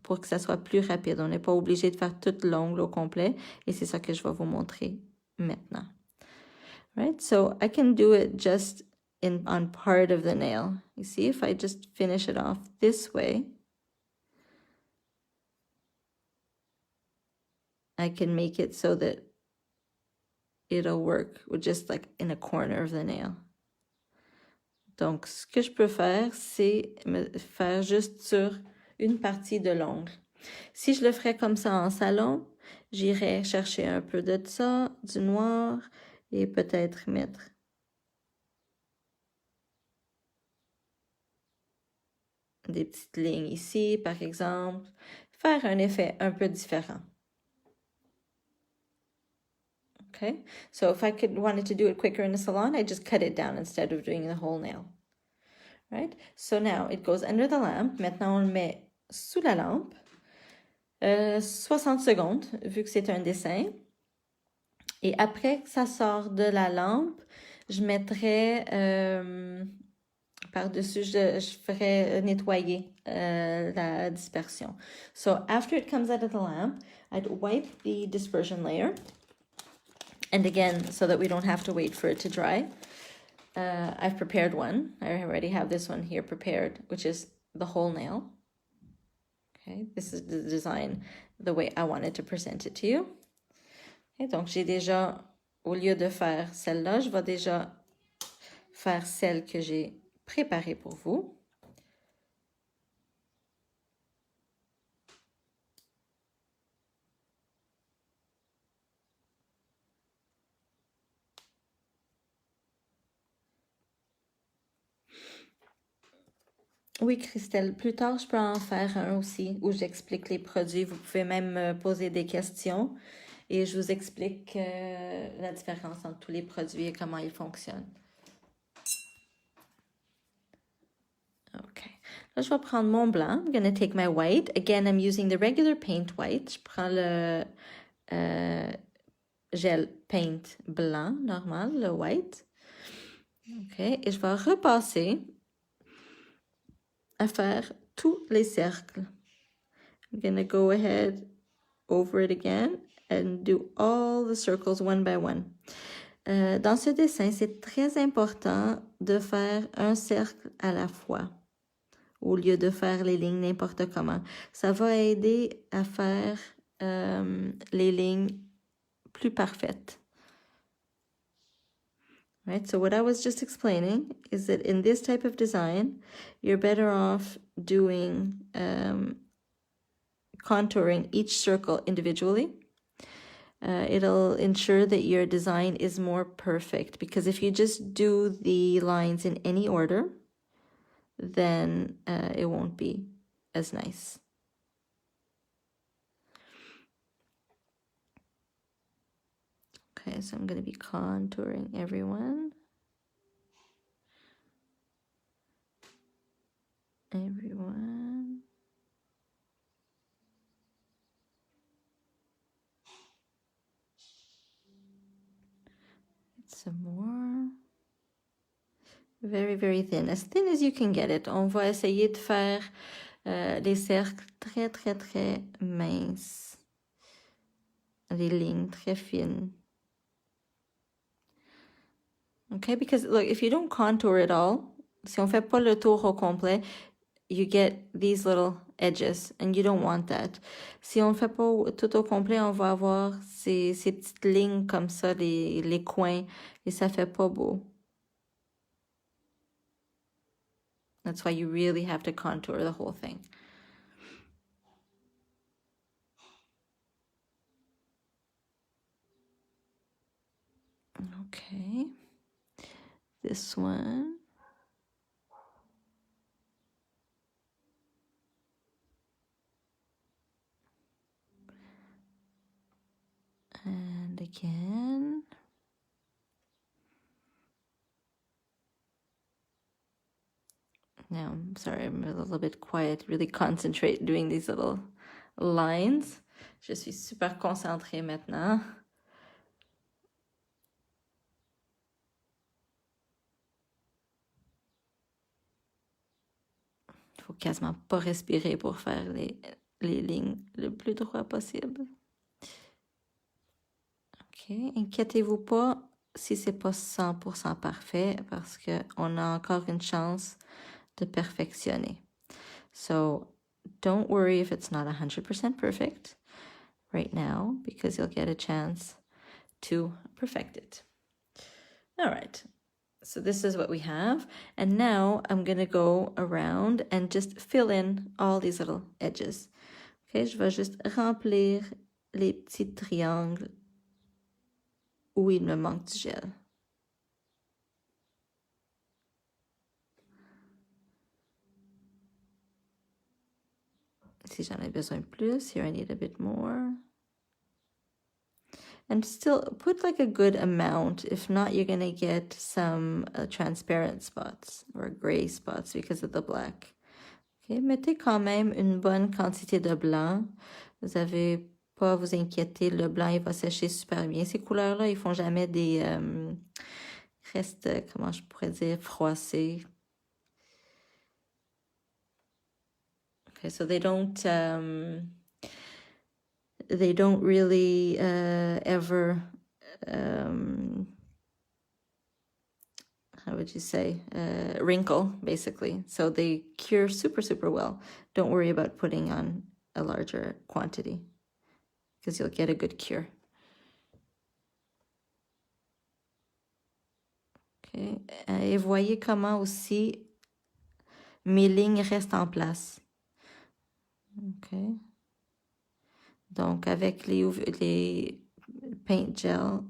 pour que ça soit plus rapide. On n'est pas obligé de faire toute l'ongle au complet et c'est ça que je vais vous montrer maintenant. Right? So, I can do it just on part of the nail. You see, if I just finish it off this way, I can make it so that it'll work with just like in a corner of the nail. Donc, ce que je peux faire, c'est me faire juste sur une partie de l'ongle. Si je le ferais comme ça en salon, j'irais chercher un peu de ça, du noir, et peut-être mettre des petites lignes ici, par exemple. Faire un effet un peu différent. Okay, so if I wanted to do it quicker in the salon, I just cut it down instead of doing the whole nail. Right? So now it goes under the lamp. Maintenant, on le met sous la lampe. 60 secondes, vu que c'est un dessin. Et après que ça sort de la lampe, je mettrai par-dessus, je ferai nettoyer la dispersion. So after it comes out of the lamp, I'd wipe the dispersion layer. And again, so that we don't have to wait for it to dry, I've prepared one. I already have this one here prepared, which is the whole nail. Okay, this is the design, the way I wanted to present it to you. Et donc, j'ai déjà, au lieu de faire celle-là, je vais déjà faire celle que j'ai préparée pour vous. Oui, Christelle, plus tard, je peux en faire un aussi où j'explique les produits. Vous pouvez même me poser des questions et je vous explique la différence entre tous les produits et comment ils fonctionnent. OK. Là, je vais prendre mon blanc. I'm going to take my white. Again, I'm using the regular paint white. Je prends le gel paint blanc, normal, le white. OK. Et je vais repasser à faire tous les cercles. I'm going to go ahead over it again and do all the circles one by one. Dans ce dessin, c'est très important de faire un cercle à la fois au lieu de faire les lignes n'importe comment. Ça va aider à faire les lignes plus parfaites. Right, so what I was just explaining is that in this type of design, you're better off doing contouring each circle individually. It'll ensure that your design is more perfect, because if you just do the lines in any order, then it won't be as nice. Okay, so I'm going to be contouring everyone. Everyone. Some more. Very, very thin as you can get it. On va essayer de faire les cercles très, très, très minces. Les lignes très fines. Okay, because look, if you don't contour it all, si on fait pas le tour au complet, you get these little edges, and you don't want that. Si on ne fait pas tout au complet, on va avoir ces petites lignes comme ça, les coins, et ça fait pas beau. That's why you really have to contour the whole thing. Okay. This one. And again. Now, I'm sorry, I'm a little bit quiet. Really concentrate doing these little lines. Je suis super concentrée maintenant. Il faut quasiment pas respirer pour faire les lignes le plus droit possible. OK, inquiétez-vous pas si c'est pas 100% parfait, parce qu'on a encore une chance de perfectionner. So don't worry if it's not 100% perfect right now, because you'll get a chance to perfect it. All right. So this is what we have. And now I'm going to go around and just fill in all these little edges. Okay, je vais juste remplir les petits triangles où il me manque du gel. Si j'en ai besoin plus, here I need a bit more. And still put like a good amount. If not, you're going to get some transparent spots or gray spots because of the black. Okay, mettez quand même une bonne quantité de blanc. Vous avez pas à vous inquiéter, le blanc il va sécher super bien. Ces couleurs-là, ils font jamais des restent, comment je pourrais dire, froissés. Okay, so they don't really ever how would you say, wrinkle, basically. So they cure super, super well. Don't worry about putting on a larger quantity because you'll get a good cure. Okay. Et voyez comment aussi mes lignes restent en place. Okay. Donc, avec les paint gel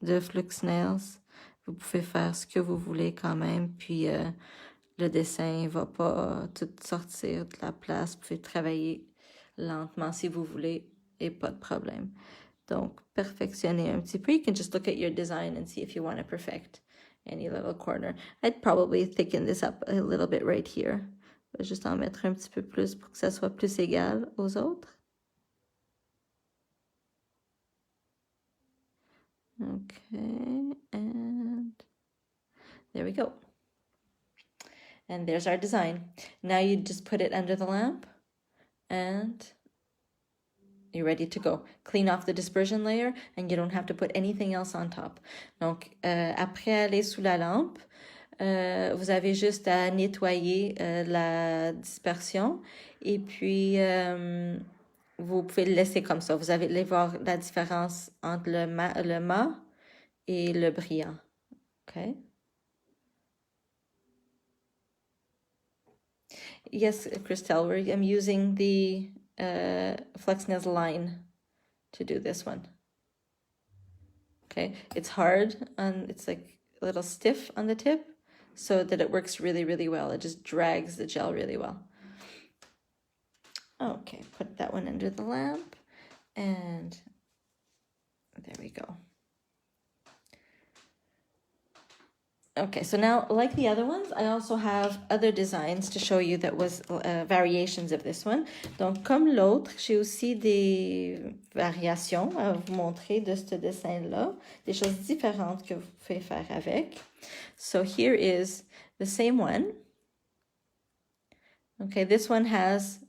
de Fluxnails, vous pouvez faire ce que vous voulez quand même, puis le dessin ne va pas tout sortir de la place. Vous pouvez travailler lentement si vous voulez et pas de problème. Donc, perfectionnez un petit peu. You can just look at your design and see if you want to perfect any little corner. I'd probably thicken this up a little bit right here. Je vais juste en mettre un petit peu plus pour que ça soit plus égal aux autres. Okay, and there we go. And there's our design. Now you just put it under the lamp and you're ready to go. Clean off the dispersion layer and you don't have to put anything else on top. Donc, après aller sous la lampe, vous avez juste à nettoyer la dispersion et puis vous pouvez le laisser comme ça. Vous allez voir la différence entre le mat et le brillant. Okay. Yes, Christelle, I'm using the Fluxnails line to do this one. Okay, it's hard and it's like a little stiff on the tip so that it works really, really well. It just drags the gel really well. Okay, put that one under the lamp and there we go. Okay, so now, like the other ones, I also have other designs to show you that was variations of this one. Donc, comme l'autre, j'ai aussi des variations à vous montrer de ce dessin-là, des choses différentes que vous pouvez faire avec. So here is the same one. Okay, this one has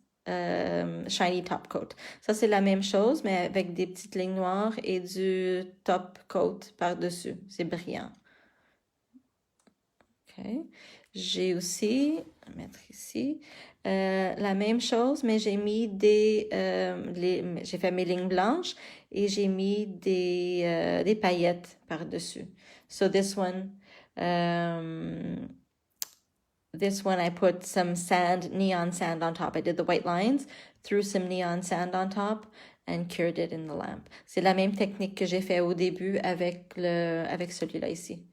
shiny top coat. Ça, c'est la même chose, mais avec des petites lignes noires et du top coat par-dessus. C'est brillant. Okay. J'ai aussi, je vais mettre ici, la même chose, mais j'ai mis j'ai fait mes lignes blanches et j'ai mis des paillettes par-dessus. So this one I put some neon sand on top. I did the white lines, threw some neon sand on top and cured it in the lamp. C'est la même technique que j'ai fait au début avec celui-là ici.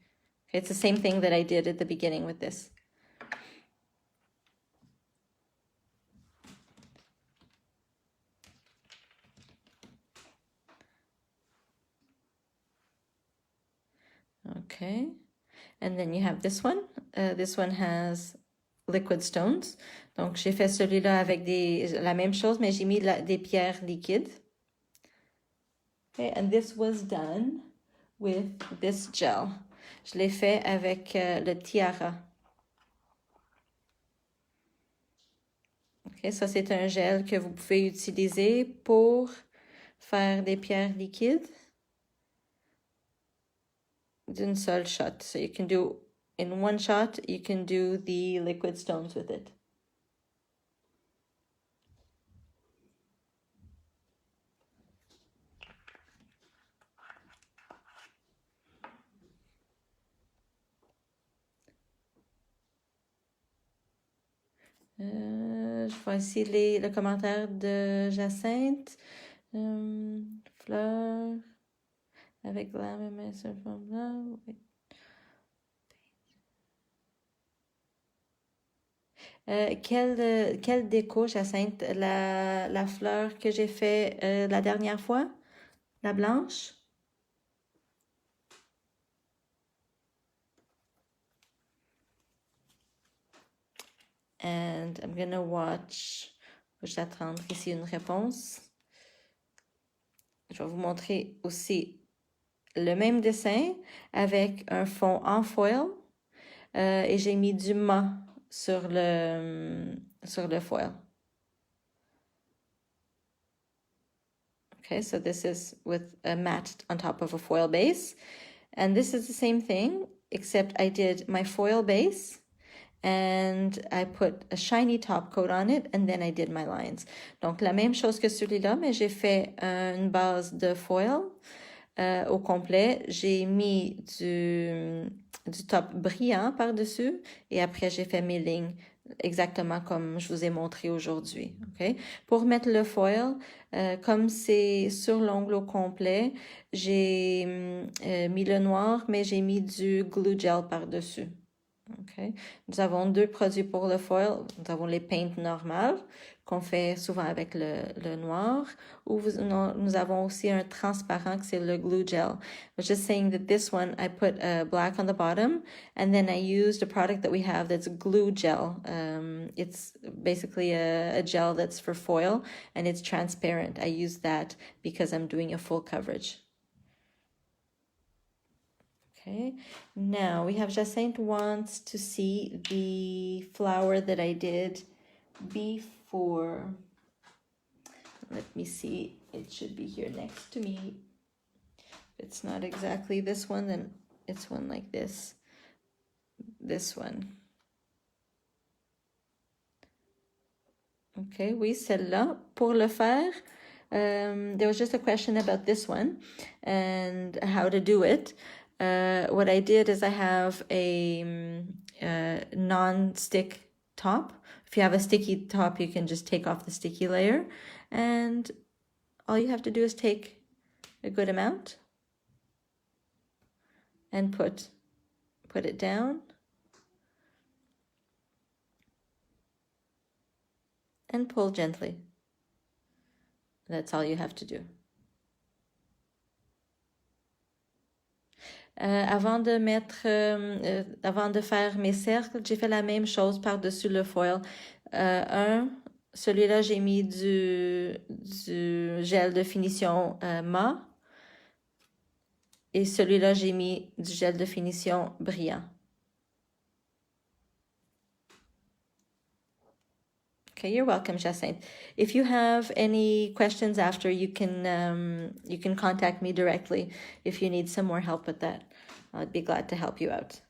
It's the same thing that I did at the beginning with this. Okay, and then you have this one. This one has liquid stones. Donc, j'ai fait celui-là avec la même chose, mais j'ai mis des pierres liquides. Okay, and this was done with this gel. Je l'ai fait avec le tiara. Okay, ça, c'est un gel que vous pouvez utiliser pour faire des pierres liquides d'une seule shot. So you can do, in one shot, you can do the liquid stones with it. Je vois ici le commentaire de Jacinthe. Fleur avec la même forme. Quelle déco, Jacinthe? La fleur que j'ai fait la dernière fois? La blanche? And I'm gonna watch. Je vais attendre ici une réponse. Je vais vous montrer aussi le même dessin avec un fond en foil et j'ai mis du mat sur le foil. Okay, so this is with a matte on top of a foil base. And this is the same thing, except I did my foil base and I put a shiny top coat on it and then I did my lines. Donc la même chose que celui-là, mais j'ai fait une base de foil au complet. J'ai mis du top brillant par-dessus et après j'ai fait mes lignes exactement comme je vous ai montré aujourd'hui. Okay? Pour mettre le foil, comme c'est sur l'ongle au complet, j'ai mis le noir, mais j'ai mis du glue gel par-dessus. Okay. Nous avons deux produits pour le foil. Nous avons les paints normales qu'on fait souvent avec le noir, ou nous avons aussi un transparent que c'est le glue gel. I was just saying that this one I put black on the bottom and then I used a product that we have that's glue gel. It's basically a gel that's for foil and it's transparent. I use that because I'm doing a full coverage. Okay, now we have Jacinthe wants to see the flower that I did before. Let me see, it should be here next to me. If it's not exactly this one, then it's one like this. This one. Okay, oui, celle-là. Pour le faire, there was just a question about this one and how to do it. What I did is I have a non-stick top. If you have a sticky top, you can just take off the sticky layer. And all you have to do is take a good amount and put it down. And pull gently. That's all you have to do. Avant de faire mes cercles, j'ai fait la même chose par-dessus le foil. Celui-là, j'ai mis du gel de finition mat. Et celui-là, j'ai mis du gel de finition brillant. Okay, you're welcome, Jacinthe. If you have any questions after, you can contact me directly if you need some more help with that. I'd be glad to help you out.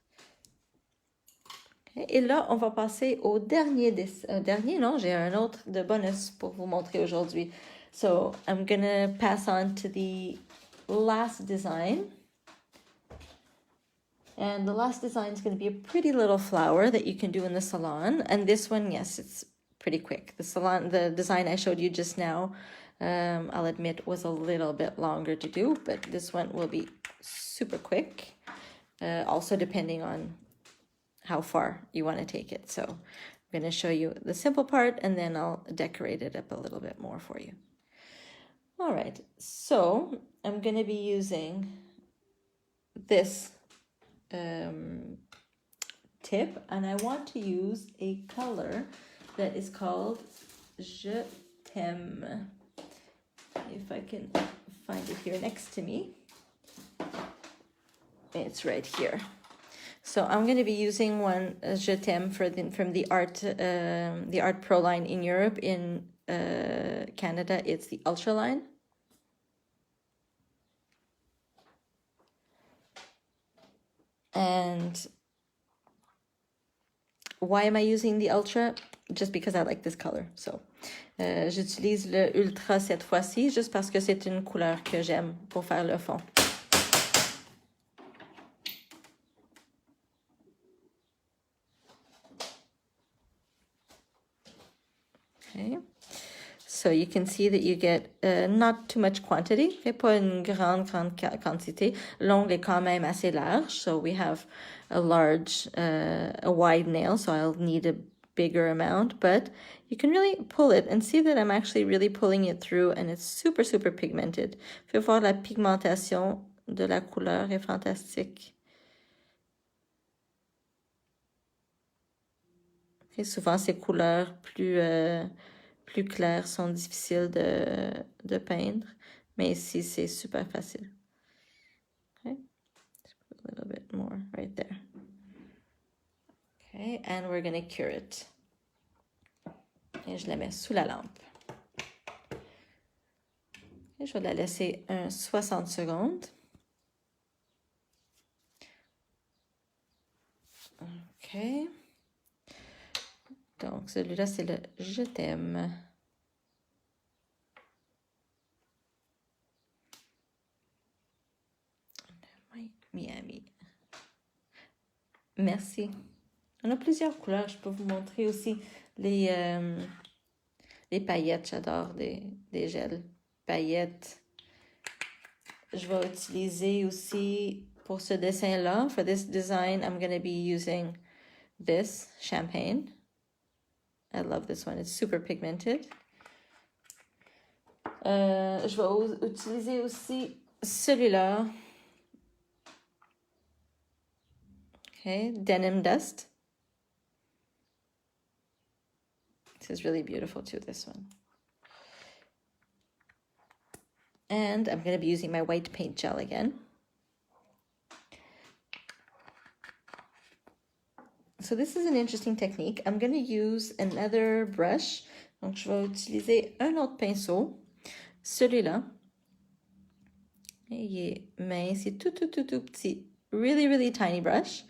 Okay, et là, on va passer au dernier non, j'ai un autre de bonus pour vous montrer aujourd'hui. So I'm gonna pass on to the last design. And the last design is going to be a pretty little flower that you can do in the salon. And this one, yes, it's pretty quick. The design I showed you just now, I'll admit, was a little bit longer to do, but this one will be super quick. Also depending on how far you want to take it. So I'm going to show you the simple part and then I'll decorate it up a little bit more for you. All right, so I'm going to be using this tip and I want to use a color that is called Je t'aime. If I can find it here next to me. It's right here. So I'm going to be using one Je t'aime from the Art Pro line in Europe. In Canada, it's the Ultra line. And why am I using the Ultra? Just because I like this color. So, j'utilise le Ultra cette fois-ci, juste parce que c'est une couleur que j'aime pour faire le fond. Okay. So you can see that you get not too much quantity, okay? Pas une grande quantité. L'ongle est quand même assez large, so we have a wide nail, so I'll need a bigger amount, but you can really pull it and see that I'm actually really pulling it through, and it's super, super pigmented. Vous pouvez voir la pigmentation de la couleur est fantastique. Et souvent, ces couleurs plus claires sont difficiles de peindre, mais ici, c'est super facile. Okay, just put a little bit more right there. Okay, and we're going to cure it. Et je la mets sous la lampe. Et je vais la laisser 60 secondes. OK. Donc, celui-là, c'est le « Je t'aime ». Miami. Merci. On a plusieurs couleurs. Je peux vous montrer aussi les paillettes. J'adore des gels. Paillettes. Je vais utiliser aussi pour ce dessin-là. For this design, I'm going to be using this champagne. I love this one. It's super pigmented. Je vais utiliser aussi celui-là. Okay, Denim Dust. This is really beautiful too, this one. And I'm going to be using my white paint gel again. So this is an interesting technique. I'm going to use another brush. Donc, je vais utiliser un autre pinceau. Celui-là. Il est mince, c'est tout petit. Really, really tiny brush.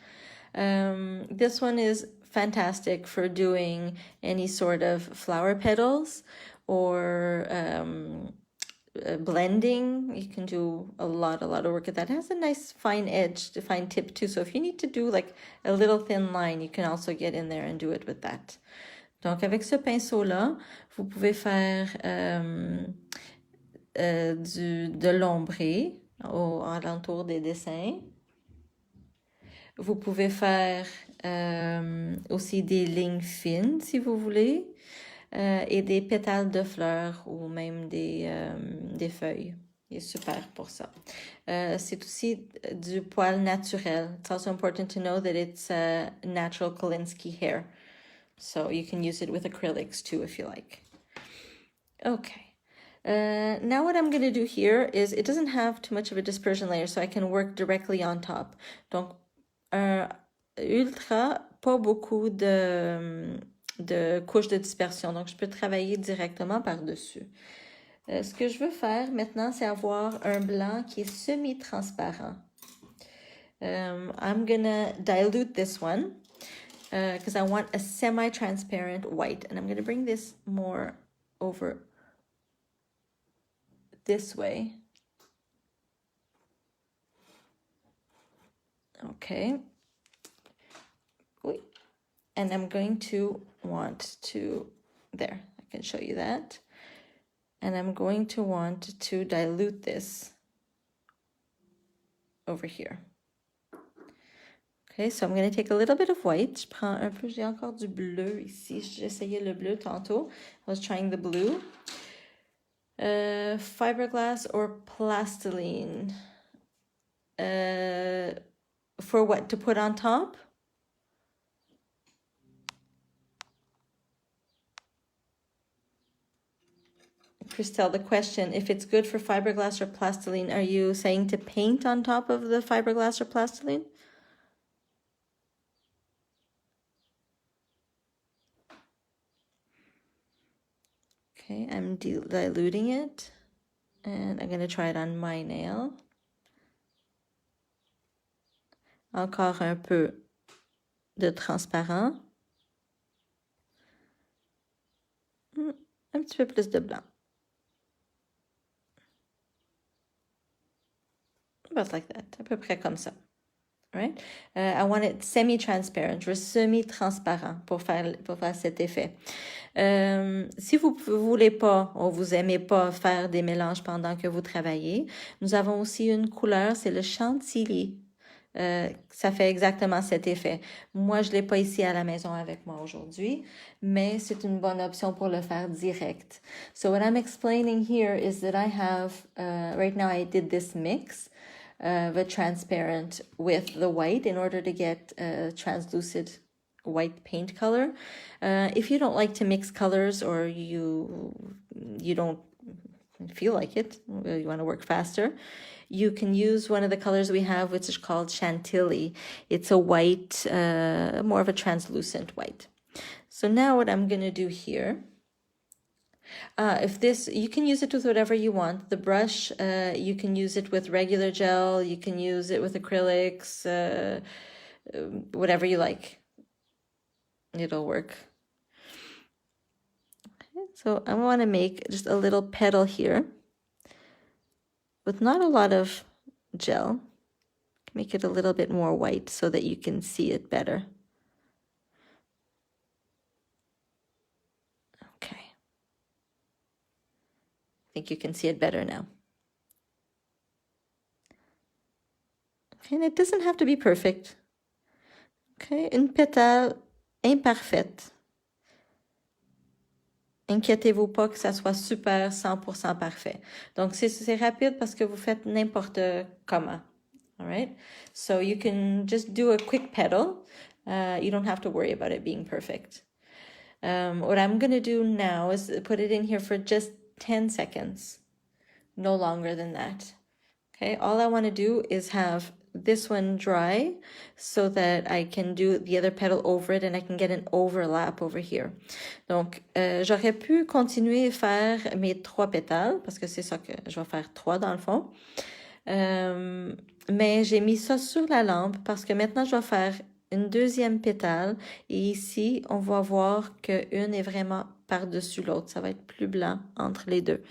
This one is fantastic for doing any sort of flower petals or blending. You can do a lot of work with that. It has a nice fine edge, fine tip too. So if you need to do like a little thin line, you can also get in there and do it with that. Donc avec ce pinceau-là, vous pouvez faire de l'ombré alentour des dessins. Vous pouvez faire aussi des lignes fines si vous voulez. Et des pétales de fleurs ou même des feuilles. Il est super pour ça. C'est aussi du poil naturel. It's also important to know that it's natural Kolinsky hair. So you can use it with acrylics too if you like. Okay. Now what I'm going to do here is it doesn't have too much of a dispersion layer, so I can work directly on top. Donc, ultra, pas beaucoup de couches de dispersion. Donc, je peux travailler directement par-dessus. Ce que je veux faire maintenant, c'est avoir un blanc qui est semi-transparent. I'm gonna dilute this one because I want a semi-transparent white. And I'm gonna bring this more over this way. Okay. Oui. And I'm going to want to, there, I can show you that. And I'm going to want to dilute this over here. Okay, so I'm going to take a little bit of white. Je prends un peu, j'ai encore du bleu ici. J'essayais le bleu tantôt. I was trying the blue. Fiberglass or plastiline? For what, to put on top? Christelle, the question, if it's good for fiberglass or plastiline, are you saying to paint on top of the fiberglass or plastiline? Okay, I'm diluting it, and I'm going to try it on my nail. Encore un peu de transparent. Un petit peu plus de blanc. About like that, à peu près comme ça. Right? I want it semi-transparent, je veux semi-transparent pour faire cet effet. Si vous voulez pas, ou vous aimez pas faire des mélanges pendant que vous travaillez, nous avons aussi une couleur, c'est le chantilly. ça fait exactement cet effet. Moi, je ne l'ai pas ici à la maison avec moi aujourd'hui, mais c'est une bonne option pour le faire direct. So what I'm explaining here is that I have, right now I did this mix of a transparent with the white in order to get a translucid white paint color. If you don't like to mix colors or you don't feel like it, you want to work faster, you can use one of the colors we have, which is called Chantilly. It's a white, more of a translucent white. So now what I'm going to do here, you can use it with whatever you want. The brush, you can use it with regular gel, you can use it with acrylics, whatever you like. It'll work. Okay, so I want to make just a little petal here with not a lot of gel. Make it a little bit more white so that you can see it better. Okay. I think you can see it better now. Okay, and it doesn't have to be perfect. Okay, une pétale imparfaite. Inquiétez-vous pas que ça soit super 100% parfait. Donc, c'est rapide parce que vous faites n'importe comment. All right? So you can just do a quick petal. You don't have to worry about it being perfect. What I'm going to do now is put it in here for just 10 seconds. No longer than that. Okay, all I want to do is have this one dry so that I can do the other petal over it and I can get an overlap over here. Donc, j'aurais pu continuer à faire mes 3 pétales parce que c'est ça que je vais faire 3 dans le fond. Mais j'ai mis ça sur la lampe parce que maintenant je vais faire une deuxième pétale et ici on va voir qu'une est vraiment par-dessus l'autre. Ça va être plus blanc entre les deux.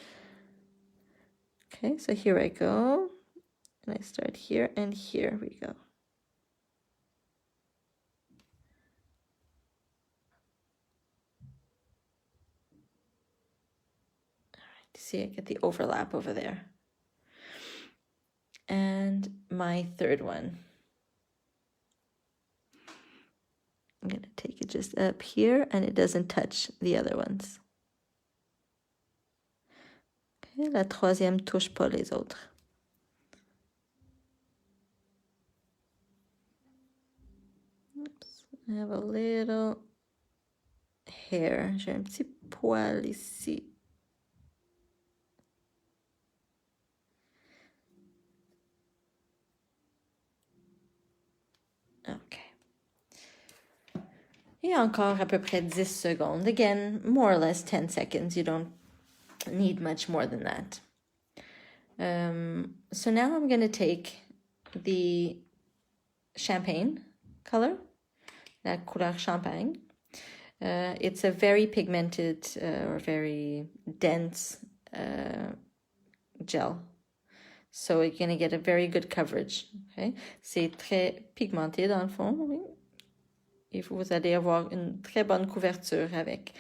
Okay, so here I go. And I start here and here we go. All right, see I get the overlap over there. And my third one. I'm going to take it just up here and it doesn't touch the other ones. Okay, la troisième touche pas les autres. Oops, I have a little hair. J'ai un petit poil ici. Okay. Et encore à peu près 10 secondes. Again, more or less 10 seconds. You don't need much more than that. So now I'm going to take the champagne color, la couleur champagne. It's a very pigmented or very dense gel. So you're going to get a very good coverage. Okay? C'est très pigmenté dans le fond. Oui. Et vous allez avoir une très bonne couverture avec.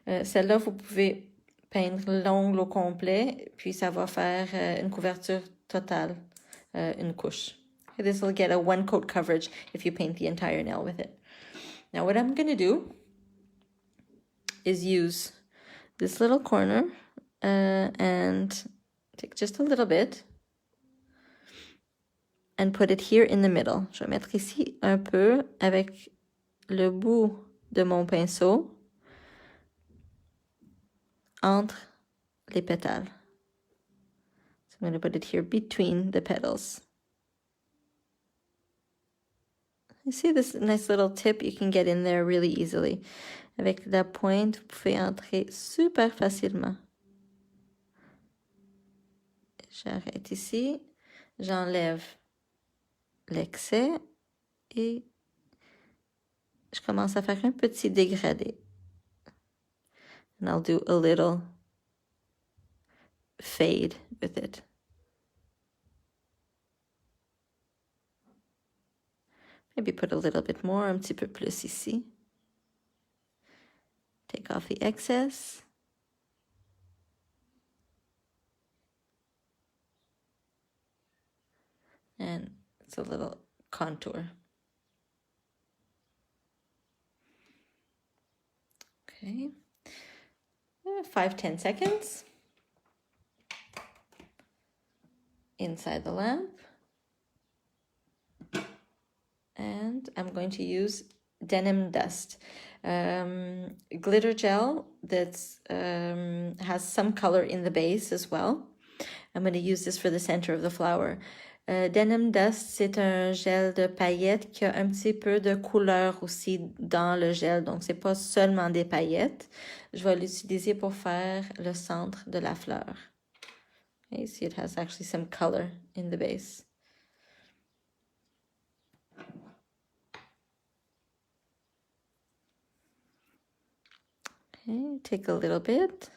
Celle-là, vous pouvez peindre l'ongle au complet, puis ça va faire une couverture totale, une couche. This will get a one coat coverage if you paint the entire nail with it. Now what I'm going to do is use this little corner and take just a little bit and put it here in the middle. Je vais mettre ici un peu avec le bout de mon pinceau entre les pétales. So I'm going to put it here between the petals. You see this nice little tip you can get in there really easily. Avec la pointe, vous pouvez entrer super facilement. J'arrête ici, j'enlève l'excès et je commence à faire un petit dégradé. And I'll do a little fade with it. Maybe put a little bit more, un petit peu plus ici. Take off the excess. And it's a little contour. Okay, 5-10 seconds inside the lamp. And I'm going to use denim dust, glitter gel that's has some color in the base as well. I'm going to use this for the center of the flower. Denim dust, c'est un gel de paillettes qui a un petit peu de couleur aussi dans le gel, donc c'est pas seulement des paillettes. Je vais l'utiliser pour faire le centre de la fleur. Okay, see, it has actually some color in the base. Okay, take a little bit.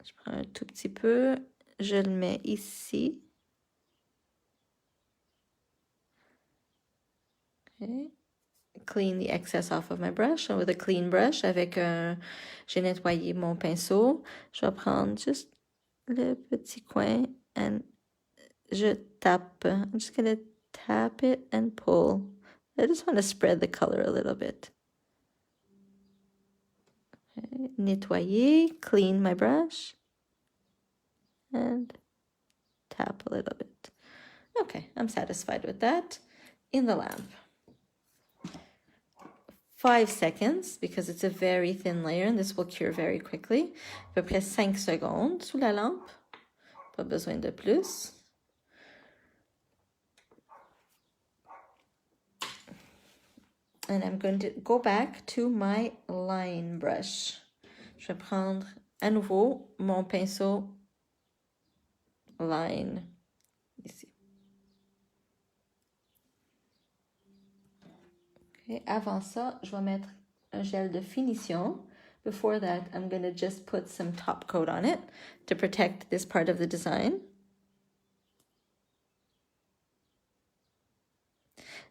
Je prends un tout petit peu. Je le mets ici. Okay. Clean the excess off of my brush. And with a clean brush, j'ai nettoyé mon pinceau. Je vais prendre juste le petit coin and je tape. I'm just gonna tap it and pull. I just want to spread the color a little bit. Okay. Nettoyer, clean my brush, and tap a little bit. Okay, I'm satisfied with that. In the lamp. 5 seconds, because it's a very thin layer and this will cure very quickly. À peu près 5 secondes sous la lampe. Pas besoin de plus. And I'm going to go back to my line brush. Je vais prendre à nouveau mon pinceau line ici. Okay, avant ça, je vais mettre un gel de finition. Before that, I'm going to just put some top coat on it to protect this part of the design.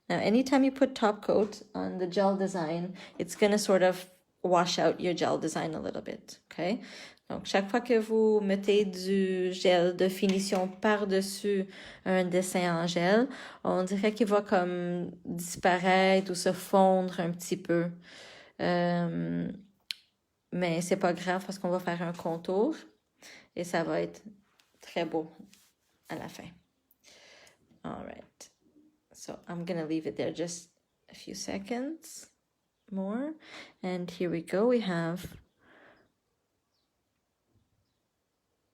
Now, anytime you put top coat on the gel design, it's going to sort of wash out your gel design a little bit, okay? Donc, chaque fois que vous mettez du gel de finition par-dessus un dessin en gel, on dirait qu'il va comme disparaître ou se fondre un petit peu. Mais c'est pas grave parce qu'on va faire un contour et ça va être très beau à la fin. All right. So I'm going to leave it there just a few seconds more. And here we go. We have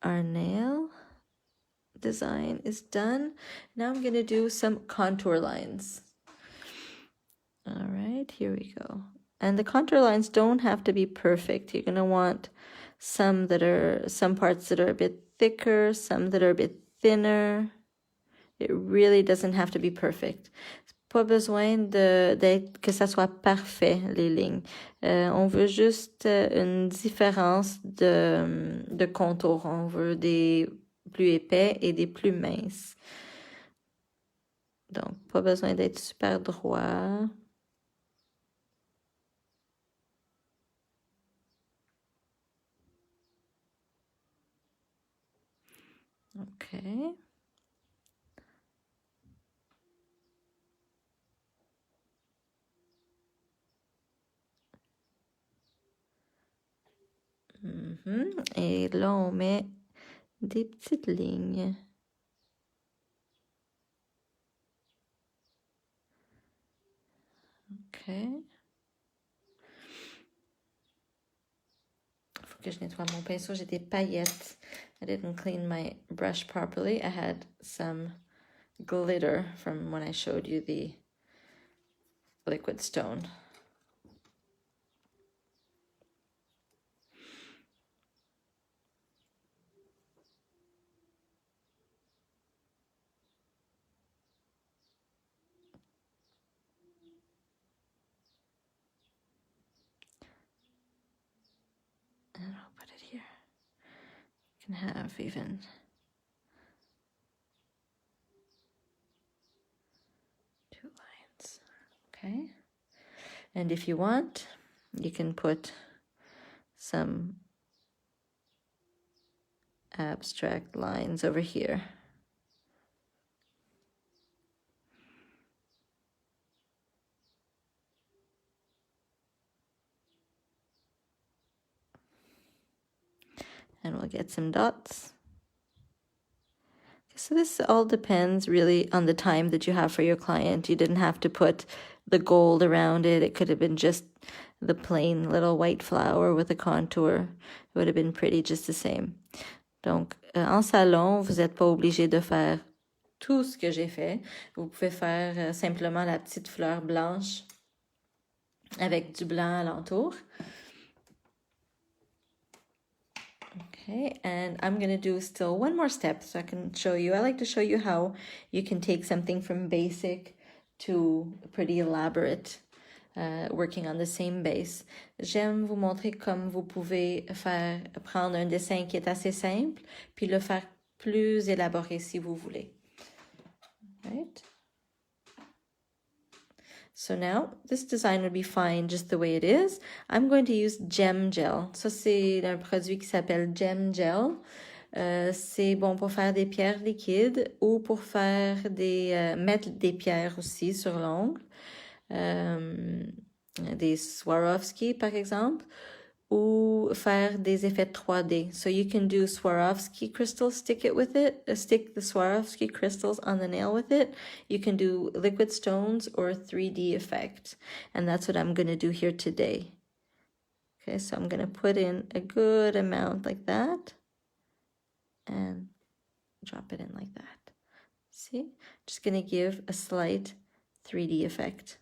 our nail design is done. Now I'm going to do some contour lines. All right, here we go. And the contour lines don't have to be perfect. You're going to want some parts that are a bit thicker, some that are a bit thinner. It really doesn't have to be perfect. Pas besoin que ça soit parfait, les lignes. On veut juste une différence de contour. On veut des plus épais et des plus minces. Donc, pas besoin d'être super droit. Okay. Et là, on met des petites lignes. OK. Faut que je nettoie mon pinceau. J'ai des paillettes. I didn't clean my brush properly. I had some glitter from when I showed you the liquid stone. And I'll put it here. You can have even two lines. Okay. And if you want, you can put some abstract lines over here. and we'll get some dots. So this all depends really on the time that you have for your client. You didn't have to put the gold around it. It could have been just the plain little white flower with a contour. It would have been pretty just the same. Donc, en salon, vous n'êtes pas obligé de faire tout ce que j'ai fait. Vous pouvez faire simplement la petite fleur blanche avec du blanc alentour. Okay, and I'm going to do still one more step so I can show you. I like to show you how you can take something from basic to pretty elaborate, working on the same base. J'aime vous montrer comme vous pouvez prendre un dessin qui est assez simple, puis le faire plus élaboré si vous voulez. Right? So now, this design would be fine just the way it is. I'm going to use Gem Gel. Ça, c'est un produit qui s'appelle Gem Gel. C'est bon pour faire des pierres liquides ou pour faire mettre des pierres aussi sur l'ongle. Des Swarovski, par exemple. Ou faire des effets 3D. So you can do Swarovski crystals, stick the Swarovski crystals on the nail with it. You can do liquid stones or 3D effect. And that's what I'm going to do here today. Okay, so I'm going to put in a good amount like that. And drop it in like that. See? Just going to give a slight 3D effect.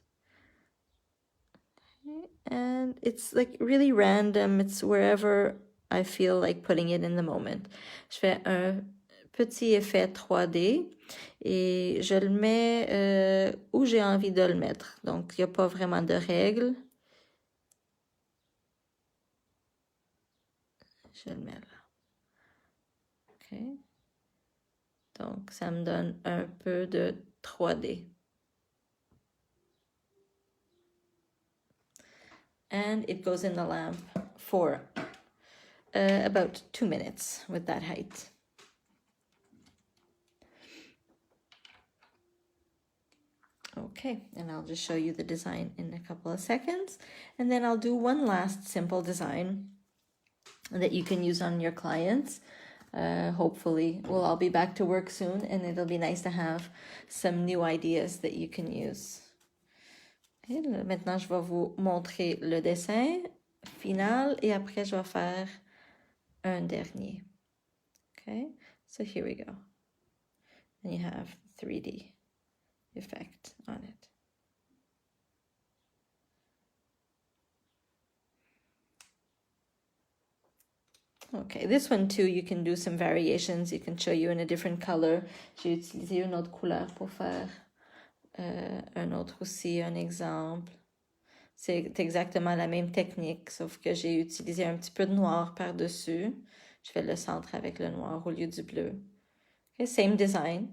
And it's like really random. It's wherever I feel like putting it in the moment. Je fais un petit effet 3D et je le mets où j'ai envie de le mettre. Donc, il n'y a pas vraiment de règle. Je le mets là. OK. Donc, ça me donne un peu de 3D. And it goes in the lamp for about 2 minutes with that height. Okay, and I'll just show you the design in a couple of seconds. And then I'll do one last simple design that you can use on your clients. Hopefully, we'll all be back to work soon, and it'll be nice to have some new ideas that you can use. Okay, maintenant, je vais vous montrer le dessin final et après, je vais faire un dernier. Okay, so here we go. And you have 3D effect on it. Okay, this one too, you can do some variations. You can show you in a different color. J'ai utilisé une autre couleur pour faire un autre aussi, un exemple. C'est exactement la même technique, sauf que j'ai utilisé un petit peu de noir par-dessus. Je fais le centre avec le noir au lieu du bleu. Okay, same design.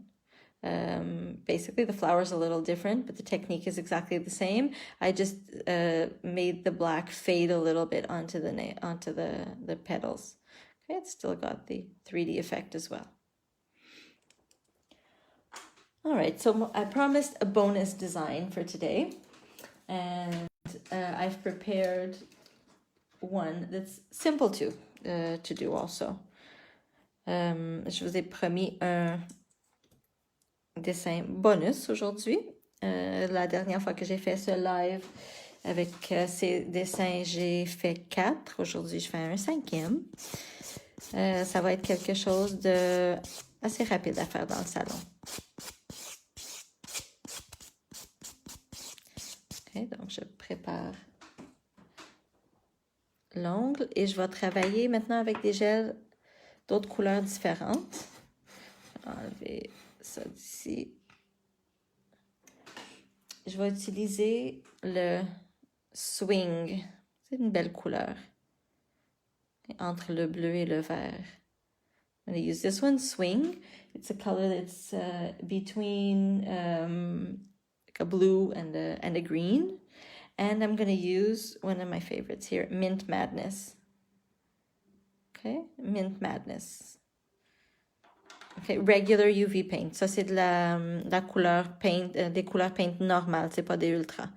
Basically, the flower is a little different, but the technique is exactly the same. I just made the black fade a little bit onto the petals. Okay, it's still got the 3D effect as well. All right, so I promised a bonus design for today, and I've prepared one that's simple to do also. Je vous ai promis un dessin bonus aujourd'hui. La dernière fois que j'ai fait ce live avec ces dessins, j'ai fait 4. Aujourd'hui, je fais un 5e. Ça va être quelque chose de assez rapide à faire dans le salon. Okay, donc, je prépare l'ongle et je vais travailler maintenant avec des gels d'autres couleurs différentes. Je vais enlever ça d'ici. Je vais utiliser le swing. C'est une belle couleur. Entre le bleu et le vert. I'm going to use this one, swing. It's a color that's between a blue and a green. And I'm going to use one of my favorites here, Mint Madness. Okay, Mint Madness. Okay, regular UV paint. Ça, c'est de la couleur paint, des couleurs paint normales, c'est pas des ultras.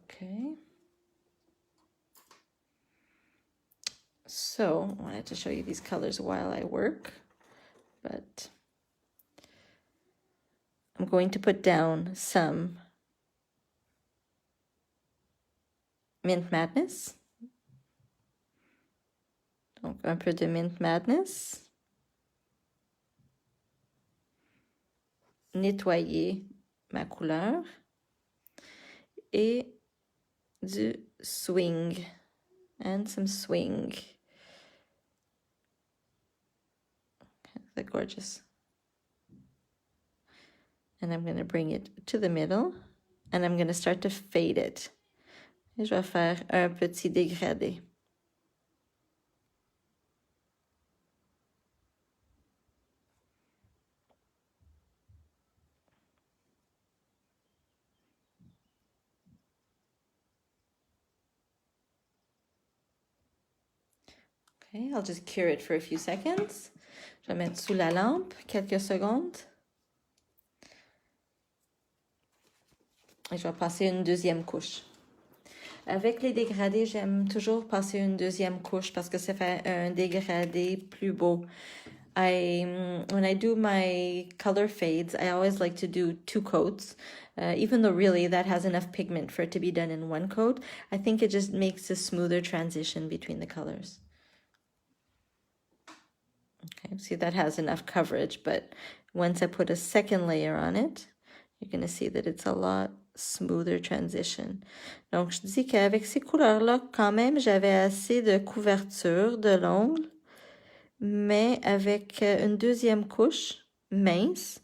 Okay. So I wanted to show you these colors while I work, but I'm going to put down some Mint Madness. Donc un peu de Mint Madness. Nettoyer ma couleur. Et du swing. And some swing. They're gorgeous. And I'm going to bring it to the middle. And I'm going to start to fade it. Et je vais faire un petit dégradé. Okay, I'll just cure it for a few seconds. Je vais mettre sous la lampe quelques secondes. Et je vais passer une deuxième couche. Avec les dégradés, j'aime toujours passer une deuxième couche parce que ça fait un dégradé plus beau. When I do my color fades, I always like to do 2 coats. Even though really that has enough pigment for it to be done in 1 coat, I think it just makes a smoother transition between the colors. Okay, see that has enough coverage, but once I put a second layer on it, you're going to see that it's a lot smoother transition. Donc, je dis qu'avec ces couleurs-là, quand même, j'avais assez de couverture de l'ongle, mais avec une deuxième couche mince,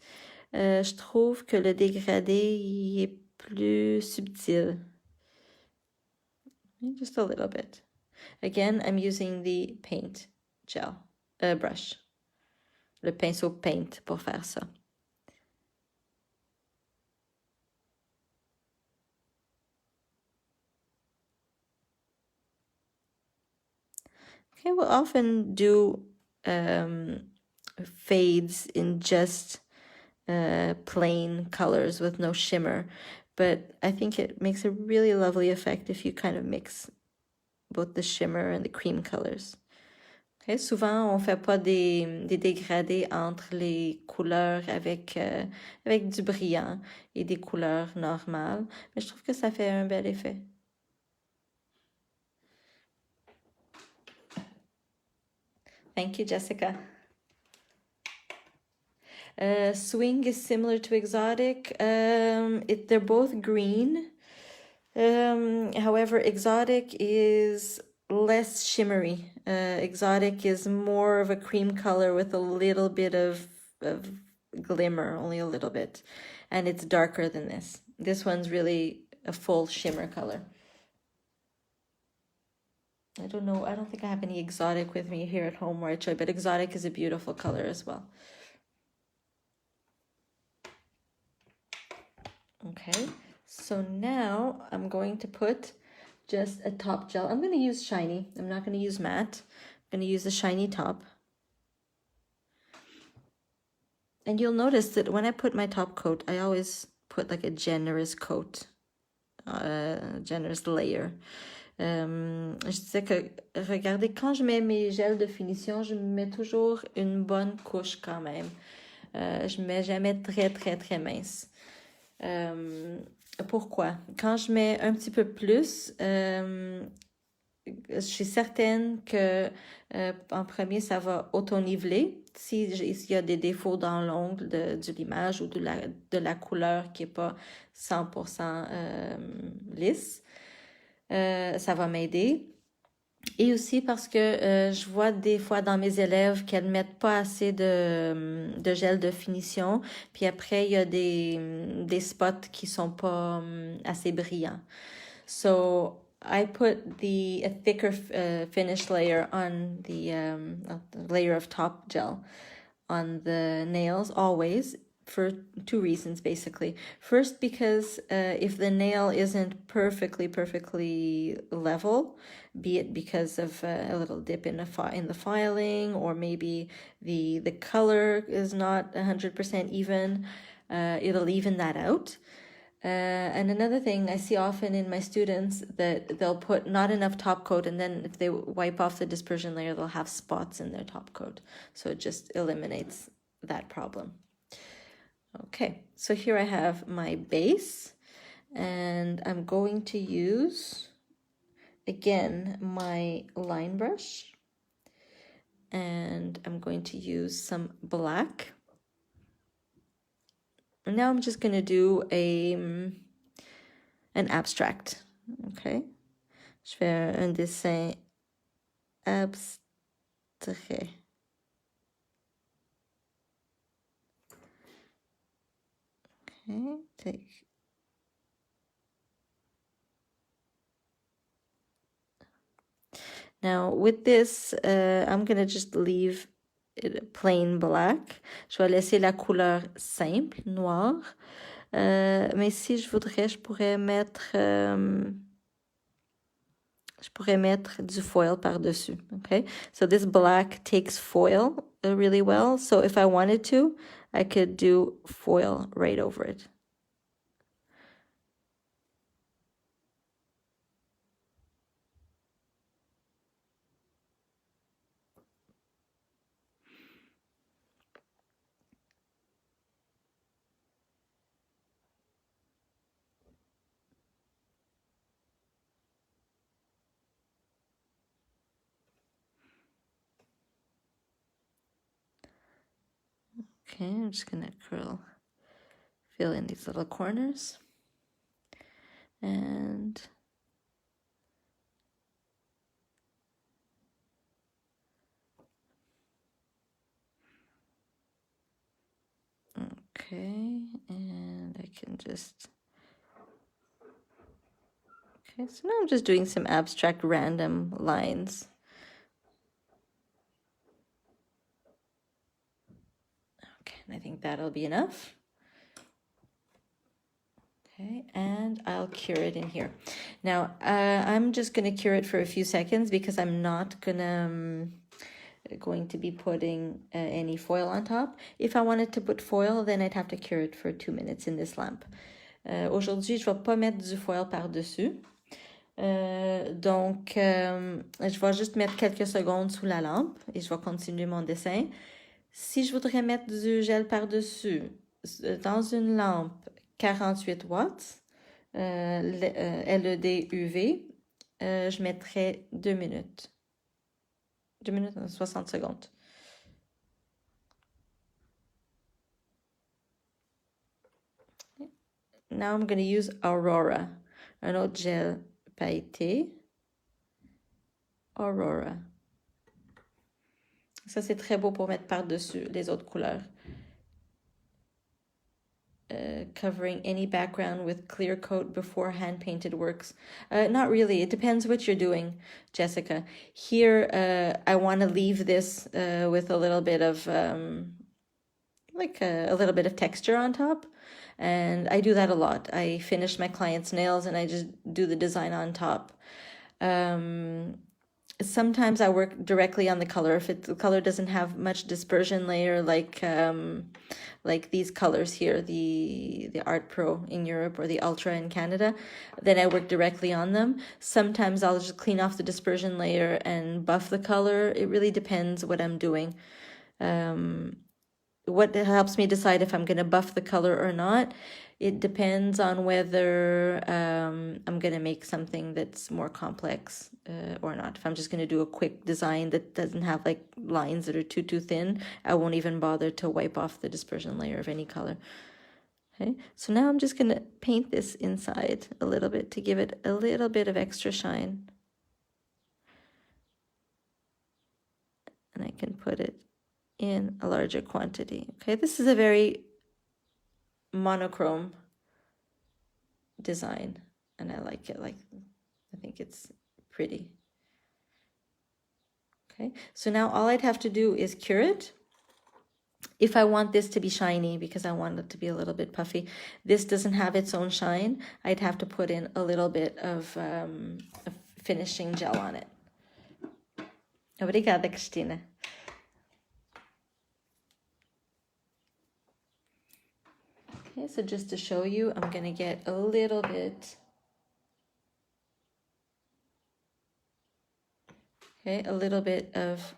je trouve que le dégradé il est plus subtil. Just a little bit. Again, I'm using the paint gel brush. Le pinceau paint pour faire ça. Okay, we'll often do fades in just plain colors with no shimmer, but I think it makes a really lovely effect if you kind of mix both the shimmer and the cream colors. Okay, souvent, on fait pas des dégradés entre les couleurs avec du brillant et des couleurs normales, mais je trouve que ça fait un bel effet. Thank you, Jessica. Swing is similar to Exotic. They're both green. However, Exotic is less shimmery. Exotic is more of a cream color with a little bit of glimmer, only a little bit. And it's darker than this. This one's really a full shimmer color. I don't know, I don't think I have any Exotic with me here at home where I try, but Exotic is a beautiful color as well. Okay, so now I'm going to put just a top gel. I'm going to use shiny. I'm not going to use matte. I'm going to use a shiny top. And you'll notice that when I put my top coat, I always put like a generous coat, generous layer. Je disais que, regardez, quand je mets mes gels de finition, je mets toujours une bonne couche quand même. Je mets jamais très, très, très mince. Pourquoi? Quand je mets un petit peu plus, je suis certaine que en premier, ça va auto-niveler. S'il y a des défauts dans l'ongle de l'image ou de la couleur qui n'est pas 100% lisse, ça va m'aider. Et aussi parce que je vois des fois dans mes élèves qu'elles ne mettent pas assez de gel de finition. Puis après, il y a des spots qui ne sont pas assez brillants. So I put a thicker finish layer on the layer of top gel on the nails always. For 2 reasons, basically. First, because if the nail isn't perfectly level, be it because of a little dip in the filing, or maybe the color is not 100% even, it'll even that out. And another thing I see often in my students that they'll put not enough top coat, and then if they wipe off the dispersion layer, they'll have spots in their top coat. So it just eliminates that problem. Okay, so here I have my base, and I'm going to use, again, my line brush, and I'm going to use some black. And now I'm just going to do an abstract. Okay, je fais un dessin abstrait. Okay, take. Now with this, I'm gonna just leave it plain black. Je vais laisser la couleur simple, noire. Mais si je voudrais, je pourrais mettre du foil par-dessus. Okay, so this black takes foil really well. So if I wanted to, I could do foil right over it. Okay, I'm just gonna fill in these little corners. And okay, and I can just, okay, so now I'm just doing some abstract random lines. Okay, and I think that'll be enough. Okay, and I'll cure it in here. Now, I'm just going to cure it for a few seconds because I'm not going to be putting any foil on top. If I wanted to put foil, then I'd have to cure it for 2 minutes in this lamp. Aujourd'hui, je vais pas mettre du foil par-dessus. Donc, je vais juste mettre quelques secondes sous la lampe et je vais continuer mon dessin. Si je voudrais mettre du gel par-dessus, dans une lampe 48 watts, LED UV, je mettrais 2 minutes. 2 minutes et 60 secondes. Now I'm going to use Aurora, un autre gel pailleté. Aurora. Ça, c'est très beau pour mettre par-dessus les autres couleurs. Covering any background with clear coat before hand-painted works. Not really. It depends what you're doing, Jessica. Here, I want to leave this with a little bit of, like a little bit of texture on top. And I do that a lot. I finish my clients' nails and I just do the design on top. Sometimes I work directly on the color. If the color doesn't have much dispersion layer, like these colors here, the Art Pro in Europe or the Ultra in Canada, then I work directly on them. Sometimes I'll just clean off the dispersion layer and buff the color. It really depends what I'm doing. What helps me decide if I'm going to buff the color or not, it depends on whether I'm going to make something that's more complex or not. If I'm just going to do a quick design that doesn't have like lines that are too thin, I won't even bother to wipe off the dispersion layer of any color. Okay, so now I'm just going to paint this inside a little bit to give it a little bit of extra shine. And I can put it in a larger quantity. Okay, this is a very monochrome design and I like it. I think it's pretty. Okay, so now all I'd have to do is cure it. If I want this to be shiny, because I want it to be a little bit puffy, this doesn't have its own shine, I'd have to put in a little bit of finishing gel on it. Obrigada, Cristina. Okay, so just to show you, I'm gonna get a little bit, okay, a little bit of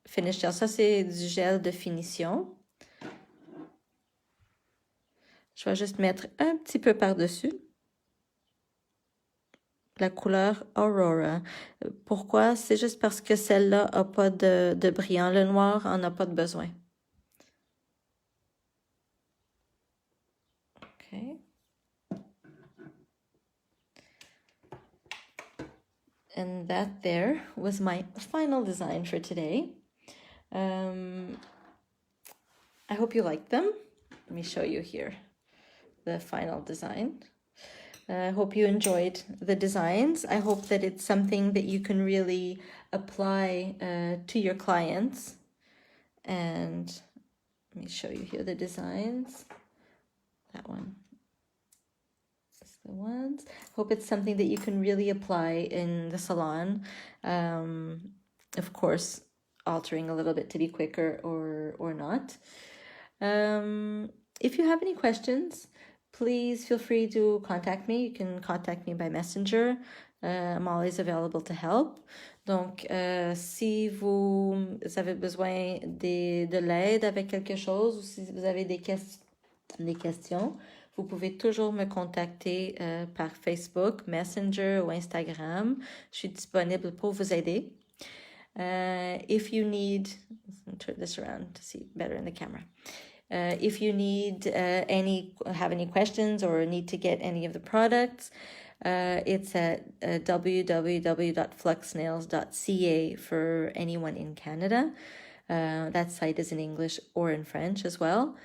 finish gel. Ça, c'est du gel de finition. Je vais juste mettre un petit peu par-dessus. La couleur Aurora. Pourquoi? C'est juste parce que celle-là n'a pas de brillant. Le noir en a pas de besoin. Okay. And that there was my final design for today. I hope you liked them. Let me show you here the final design. I hope you enjoyed the designs. I hope that it's something that you can really apply to your clients. And let me show you here the designs. That one. That's the ones. Hope it's something that you can really apply in the salon. Of course, altering a little bit to be quicker or not. If you have any questions, please feel free to contact me. You can contact me by Messenger. I'm always available to help. Donc, si vous avez besoin de l'aide avec quelque chose ou si vous avez des questions, vous pouvez toujours me contacter par Facebook, Messenger ou Instagram. Je suis disponible pour vous aider. If you need, let me turn this around to see better in the camera. If you need have any questions or need to get any of the products, it's at www.fluxnails.ca for anyone in Canada. That site is in English or in French as well.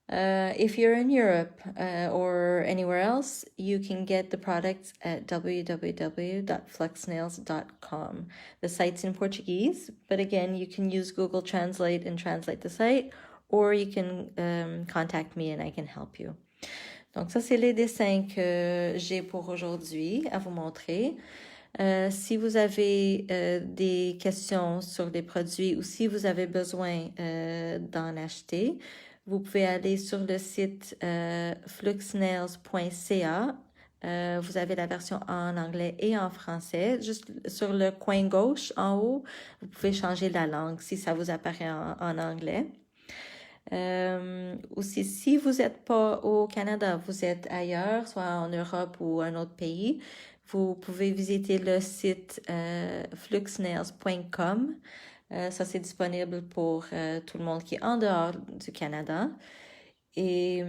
If you're in Europe or anywhere else, you can get the products at www.fluxnails.com. The site's in Portuguese, but again, you can use Google Translate and translate the site, or you can contact me and I can help you. Donc ça, c'est les dessins que j'ai pour aujourd'hui à vous montrer. Si vous avez des questions sur des produits ou si vous avez besoin d'en acheter, vous pouvez aller sur le site fluxnails.ca. Vous avez la version en anglais et en français. Juste sur le coin gauche, en haut, vous pouvez changer la langue si ça vous apparaît en anglais. Aussi, si vous n'êtes pas au Canada, vous êtes ailleurs, soit en Europe ou un autre pays, vous pouvez visiter le site fluxnails.com. Ça, c'est disponible pour tout le monde qui est en dehors du Canada. Et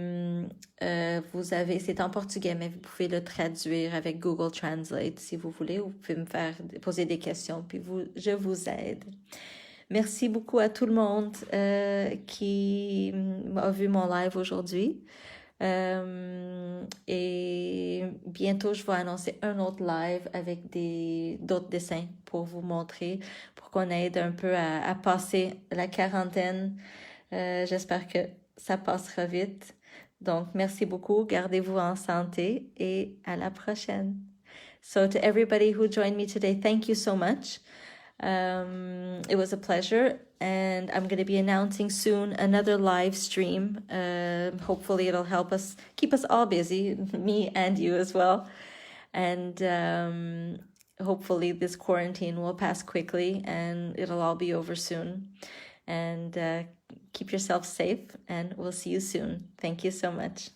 vous avez, c'est en portugais, mais vous pouvez le traduire avec Google Translate si vous voulez. Vous pouvez me faire poser des questions, puis je vous aide. Merci beaucoup à tout le monde qui a vu mon live aujourd'hui. Et bientôt, je vais annoncer un autre live avec d'autres dessins pour vous montrer, pour qu'on aide un peu à passer la quarantaine. J'espère que ça passera vite. Donc, merci beaucoup. Gardez-vous en santé et à la prochaine. So to everybody who joined me today, thank you so much. It was a pleasure, and I'm going to be announcing soon another live stream. Hopefully it'll help us keep us all busy, me and you as well. And hopefully this quarantine will pass quickly and it'll all be over soon. And keep yourself safe, and we'll see you soon. Thank you so much.